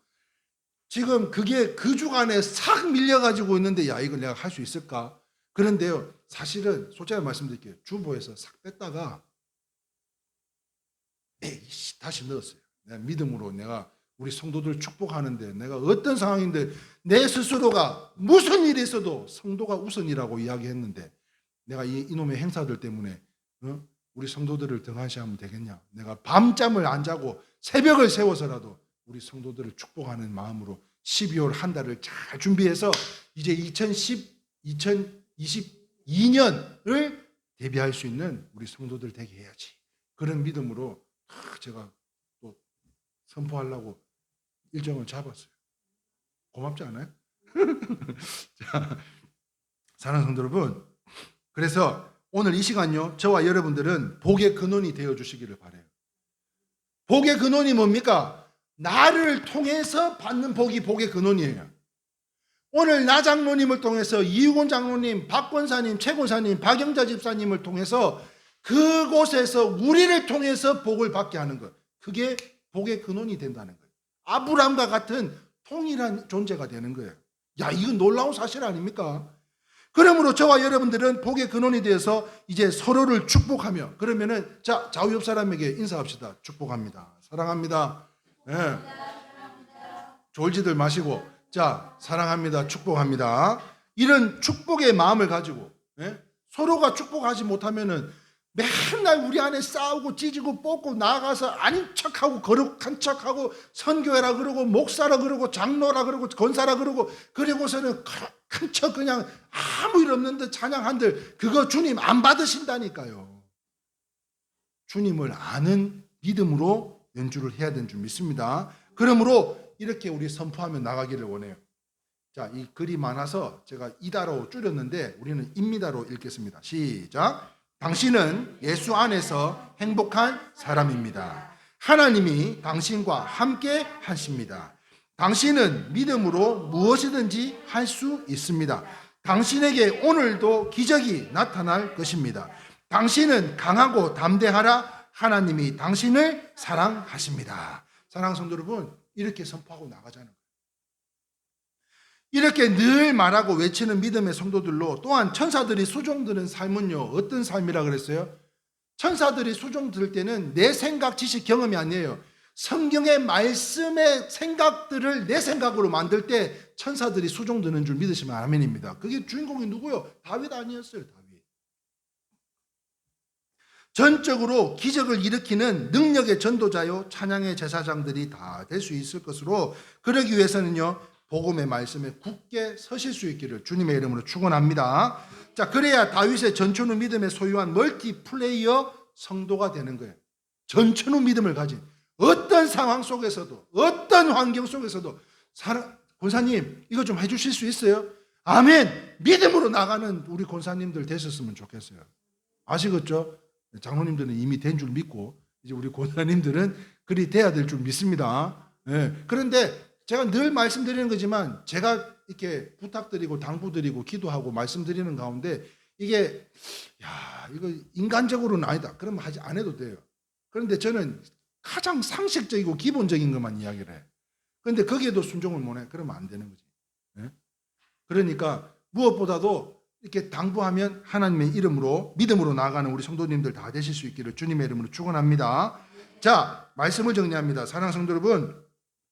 지금 그게 그 주간에 싹 밀려가지고 있는데 야 이거 내가 할 수 있을까? 그런데요 사실은 솔직히 말씀드릴게요. 주보에서 싹 뺐다가 다시 넣었어요. 내가 믿음으로 내가 우리 성도들 축복하는데 내가 어떤 상황인데 내 스스로가 무슨 일이 있어도 성도가 우선이라고 이야기했는데 내가 이놈의 행사들 때문에 우리 성도들을 등한시하면 되겠냐? 내가 밤잠을 안 자고 새벽을 세워서라도 우리 성도들을 축복하는 마음으로 12월 한 달을 잘 준비해서 이제 2022년을 대비할 수 있는 우리 성도들 되게 해야지. 그런 믿음으로 제가 또 선포하려고 일정을 잡았어요. 고맙지 않아요? 자, 사랑하는 성도 여러분, 그래서 오늘 이 시간요 저와 여러분들은 복의 근원이 되어 주시기를 바라요. 복의 근원이 뭡니까? 나를 통해서 받는 복이 복의 근원이에요. 오늘 나 장로님을 통해서 이유곤 장로님, 박 권사님, 최 권사님, 박영자 집사님을 통해서 그곳에서 우리를 통해서 복을 받게 하는 것, 그게 복의 근원이 된다는 거예요. 아브라함과 같은 통일한 존재가 되는 거예요. 야, 이건 놀라운 사실 아닙니까? 그러므로 저와 여러분들은 복의 근원이 되어서 이제 서로를 축복하며 그러면은 자, 좌우 옆 사람에게 인사합시다. 축복합니다. 사랑합니다. 네. 졸지들 마시고 자, 사랑합니다. 축복합니다. 이런 축복의 마음을 가지고 서로가 축복하지 못하면은 맨날 우리 안에 싸우고 찢고 뽑고 나가서 아닌 척하고 거룩한 척하고 선교회라 그러고 목사라 그러고 장로라 그러고 권사라 그러고 그리고서는 큰 척 그냥 아무 일 없는 듯 찬양한들 그거 주님 안 받으신다니까요. 주님을 아는 믿음으로 연주를 해야 되는 줄 믿습니다. 그러므로 이렇게 우리 선포하며 나가기를 원해요. 자, 이 글이 많아서 제가 이다로 줄였는데 우리는 입니다로 읽겠습니다. 시작. 당신은 예수 안에서 행복한 사람입니다. 하나님이 당신과 함께 하십니다. 당신은 믿음으로 무엇이든지 할 수 있습니다. 당신에게 오늘도 기적이 나타날 것입니다. 당신은 강하고 담대하라. 하나님이 당신을 사랑하십니다. 사랑하는 성도 여러분, 이렇게 선포하고 나가자는 거예요. 이렇게 늘 말하고 외치는 믿음의 성도들로, 또한 천사들이 수종드는 삶은요, 어떤 삶이라 그랬어요? 천사들이 수종 들 때는 내 생각, 지식, 경험이 아니에요. 성경의 말씀의 생각들을 내 생각으로 만들 때 천사들이 수종 드는 줄 믿으시면 아멘입니다. 그게 주인공이 누구요? 다윗 아니었어요. 다윗. 전적으로 기적을 일으키는 능력의 전도자요 찬양의 제사장들이 다 될 수 있을 것으로, 그러기 위해서는요 복음의 말씀에 굳게 서실 수 있기를 주님의 이름으로 축원합니다. 자, 그래야 다윗의 전천후 믿음에 소유한 멀티플레이어 성도가 되는 거예요. 전천후 믿음을 가진, 어떤 상황 속에서도, 어떤 환경 속에서도, 권사님 이거 좀 해주실 수 있어요? 아멘. 믿음으로 나가는 우리 권사님들 되셨으면 좋겠어요. 아시겠죠? 장로님들은 이미 된 줄 믿고 이제 우리 권사님들은 그리 돼야 될 줄 믿습니다. 그런데 제가 늘 말씀드리는 거지만, 제가 이렇게 부탁드리고 당부드리고 기도하고 말씀드리는 가운데 이게 이거 인간적으로는 아니다, 그러면 하지 안 해도 돼요. 그런데 저는 가장 상식적이고 기본적인 것만 이야기를 해. 그런데 거기에도 순종을 못해. 그러면 안 되는 거지. 그러니까 무엇보다도 이렇게 당부하면 하나님의 이름으로 믿음으로 나아가는 우리 성도님들 다 되실 수 있기를 주님의 이름으로 축원합니다. 자, 말씀을 정리합니다. 사랑하는 성도 여러분,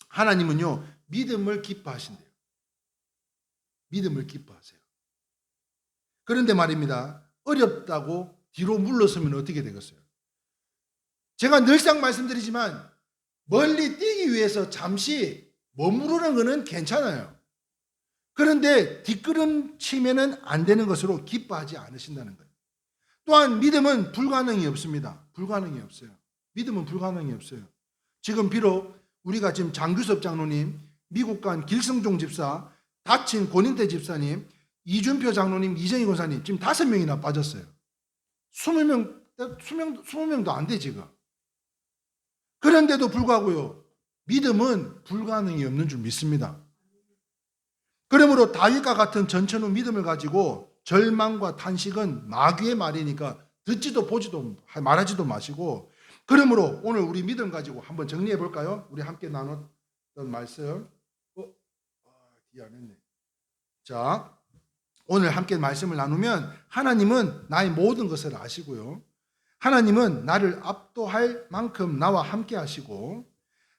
하나님은요 믿음을 기뻐하신대요. 믿음을 기뻐하세요. 그런데 말입니다, 어렵다고 뒤로 물러서면 어떻게 되겠어요? 제가 늘상 말씀드리지만 멀리 뛰기 위해서 잠시 머무르는 것은 괜찮아요. 그런데 뒷걸음치면은 안 되는 것으로 기뻐하지 않으신다는 거예요. 또한 믿음은 불가능이 없습니다. 불가능이 없어요. 믿음은 불가능이 없어요. 지금 비록 우리가 지금 장규섭 장로님, 미국 간 길성종 집사, 다친 권인태 집사님, 이준표 장로님, 이정희 권사님 지금 5명이나 빠졌어요. 20명도 안 돼 지금. 그런데도 불구하고요 믿음은 불가능이 없는 줄 믿습니다. 그러므로 다윗과 같은 전천후 믿음을 가지고 절망과 탄식은 마귀의 말이니까 듣지도 보지도 말하지도 마시고, 그러므로 오늘 우리 믿음 가지고 한번 정리해 볼까요? 우리 함께 나눴던 말씀. 뒤에 안 했네. 자, 오늘 함께 말씀을 나누면, 하나님은 나의 모든 것을 아시고요, 하나님은 나를 압도할 만큼 나와 함께 하시고,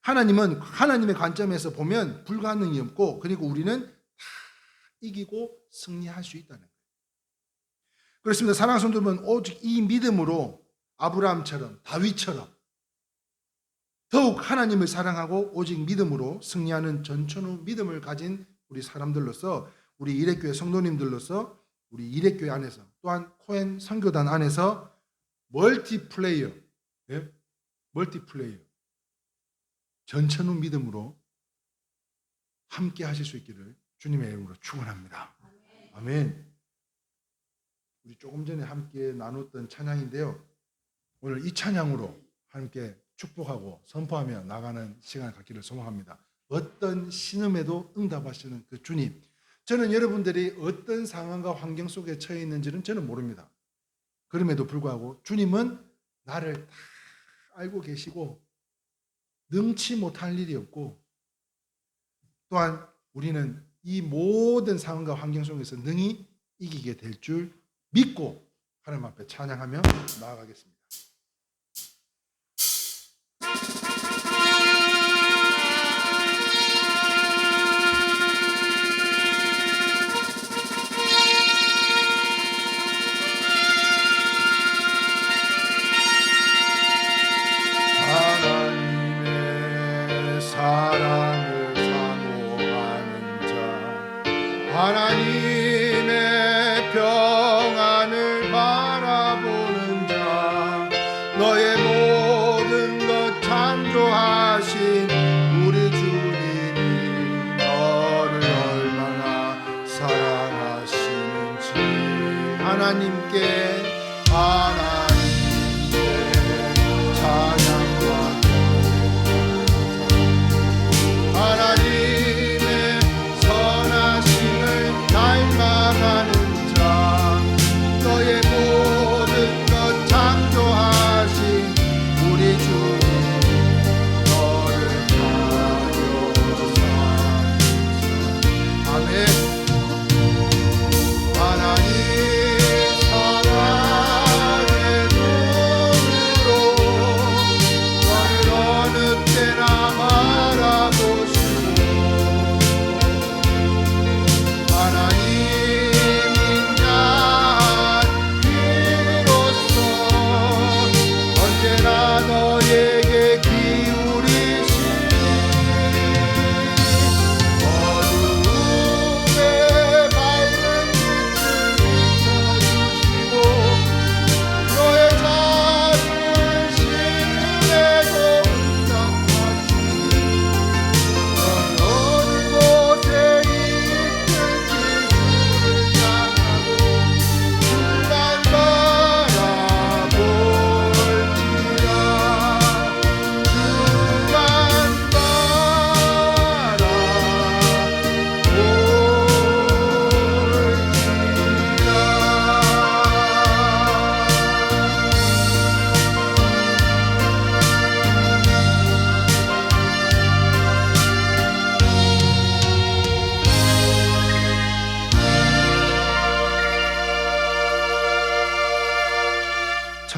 하나님은 하나님의 관점에서 보면 불가능이 없고, 그리고 우리는 다 이기고 승리할 수 있다는 거예요. 그렇습니다. 사랑하는 성도 여러분, 오직 이 믿음으로 아브라함처럼, 다윗처럼 더욱 하나님을 사랑하고 오직 믿음으로 승리하는 전천후 믿음을 가진 우리 사람들로서, 우리 이레교회 성도님들로서, 우리 이레교회 안에서, 또한 코엔 선교단 안에서 멀티플레이어, 전천후 믿음으로 함께 하실 수 있기를 주님의 이름으로 축원합니다. 아멘. 우리 조금 전에 함께 나눴던 찬양인데요, 오늘 이 찬양으로 함께 축복하고 선포하며 나가는 시간을 갖기를 소망합니다. 어떤 신음에도 응답하시는 그 주님, 저는 여러분들이 어떤 상황과 환경 속에 처해 있는지는 저는 모릅니다. 그럼에도 불구하고 주님은 나를 다 알고 계시고 능치 못할 일이 없고, 또한 우리는 이 모든 상황과 환경 속에서 능히 이기게 될 줄 믿고 하나님 앞에 찬양하며 나아가겠습니다. 하나님의 사랑을 사모하는 자, 하나님의 평안을 바라보는 자, 너의 모든 것 창조하신 우리 주님이 너를 얼마나 사랑하시는지, 하나님께 찬양과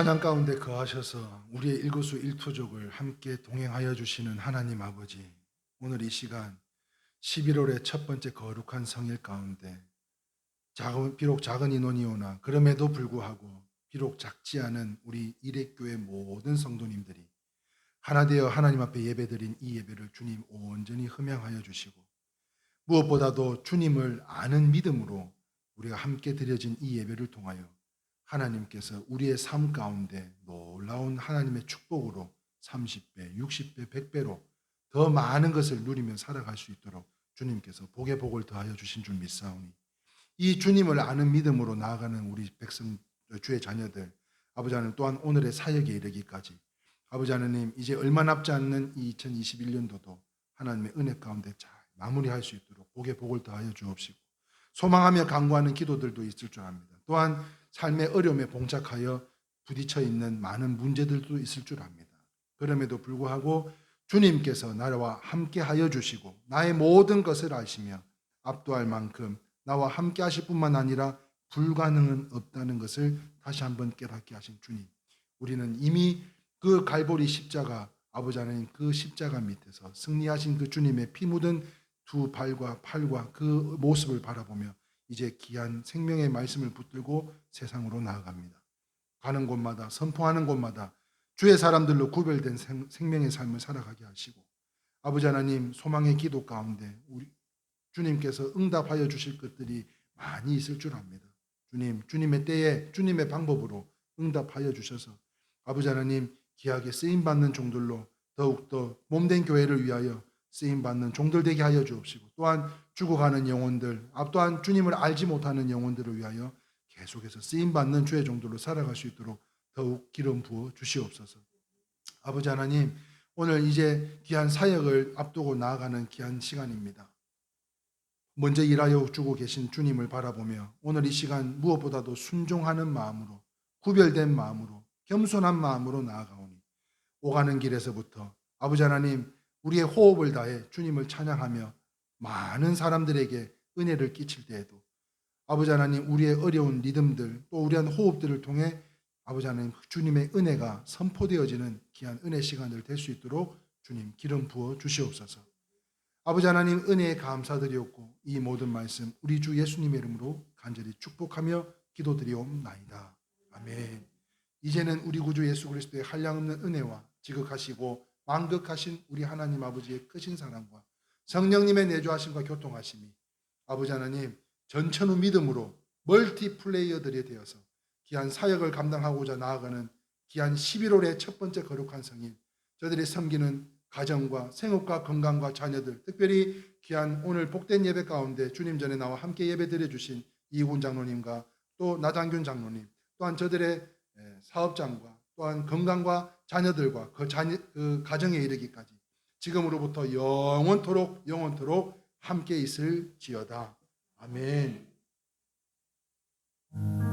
찬양 가운데 거하셔서 우리의 일거수 일투족을 함께 동행하여 주시는 하나님 아버지, 오늘 이 시간 11월의 첫 번째 거룩한 성일 가운데 비록 작은 인원이 오나 그럼에도 불구하고 비록 작지 않은 우리 일회교회 모든 성도님들이 하나 되어 하나님 앞에 예배드린 이 예배를 주님 온전히 흠양하여 주시고, 무엇보다도 주님을 아는 믿음으로 우리가 함께 드려진 이 예배를 통하여 하나님께서 우리의 삶 가운데 놀라운 하나님의 축복으로 30배, 60배, 100배로 더 많은 것을 누리며 살아갈 수 있도록 주님께서 복의 복을 더하여 주신 줄 믿사오니, 이 주님을 아는 믿음으로 나아가는 우리 백성, 주의 자녀들, 아버지 하나님 또한 오늘의 사역에 이르기까지 아버지 하나님 이제 얼마 남지 않는 이 2021년도도 하나님의 은혜 가운데 잘 마무리할 수 있도록 복의 복을 더하여 주옵시고, 소망하며 간구하는 기도들도 있을 줄 압니다. 또한 삶의 어려움에 봉착하여 부딪혀 있는 많은 문제들도 있을 줄 압니다. 그럼에도 불구하고 주님께서 나와 함께 하여 주시고 나의 모든 것을 아시며 압도할 만큼 나와 함께 하실 뿐만 아니라 불가능은 없다는 것을 다시 한번 깨닫게 하신 주님, 우리는 이미 그 갈보리 십자가, 아버지 하나님 그 십자가 밑에서 승리하신 그 주님의 피 묻은 두 발과 팔과 그 모습을 바라보며 이제 귀한 생명의 말씀을 붙들고 세상으로 나아갑니다. 가는 곳마다, 선포하는 곳마다 주의 사람들로 구별된 생명의 삶을 살아가게 하시고, 아버지 하나님 소망의 기도 가운데 우리 주님께서 응답하여 주실 것들이 많이 있을 줄 압니다. 주님, 주님의 때에 주님의 방법으로 응답하여 주셔서 아버지 하나님 귀하게 쓰임받는 종들로 더욱더 몸된 교회를 위하여 쓰임받는 종들 되게 하여 주옵시고, 또한 죽어가는 영혼들, 또한 주님을 알지 못하는 영혼들을 위하여 계속해서 쓰임받는 주의 종들로 살아갈 수 있도록 더욱 기름 부어 주시옵소서. 아버지 하나님, 오늘 이제 귀한 사역을 앞두고 나아가는 귀한 시간입니다. 먼저 일하여 주고 계신 주님을 바라보며 오늘 이 시간 무엇보다도 순종하는 마음으로, 구별된 마음으로, 겸손한 마음으로 나아가오니, 오가는 길에서부터 아버지 하나님 우리의 호흡을 다해 주님을 찬양하며 많은 사람들에게 은혜를 끼칠 때에도 아버지 하나님 우리의 어려운 리듬들, 또 우리한 호흡들을 통해 아버지 하나님 주님의 은혜가 선포되어지는 귀한 은혜 시간들 될 수 있도록 주님 기름 부어 주시옵소서. 아버지 하나님 은혜에 감사드리옵고 이 모든 말씀 우리 주 예수님의 이름으로 간절히 축복하며 기도드리옵나이다. 아멘. 이제는 우리 구주 예수 그리스도의 한량없는 은혜와 지극하시고 만극하신 우리 하나님 아버지의 크신 사랑과 성령님의 내주하심과 교통하심이 아버지 하나님 전천후 믿음으로 멀티플레이어들이 되어서 귀한 사역을 감당하고자 나아가는 귀한 11월의 첫 번째 거룩한 성일, 저들이 섬기는 가정과 생업과 건강과 자녀들, 특별히 귀한 오늘 복된 예배 가운데 주님 전에 나와 함께 예배 드려주신 이군 장로님과 또 나장균 장로님, 또한 저들의 사업장과 또한 건강과 자녀들과 그 가정에 이르기까지 지금으로부터 영원토록 함께 있을지어다. 아멘.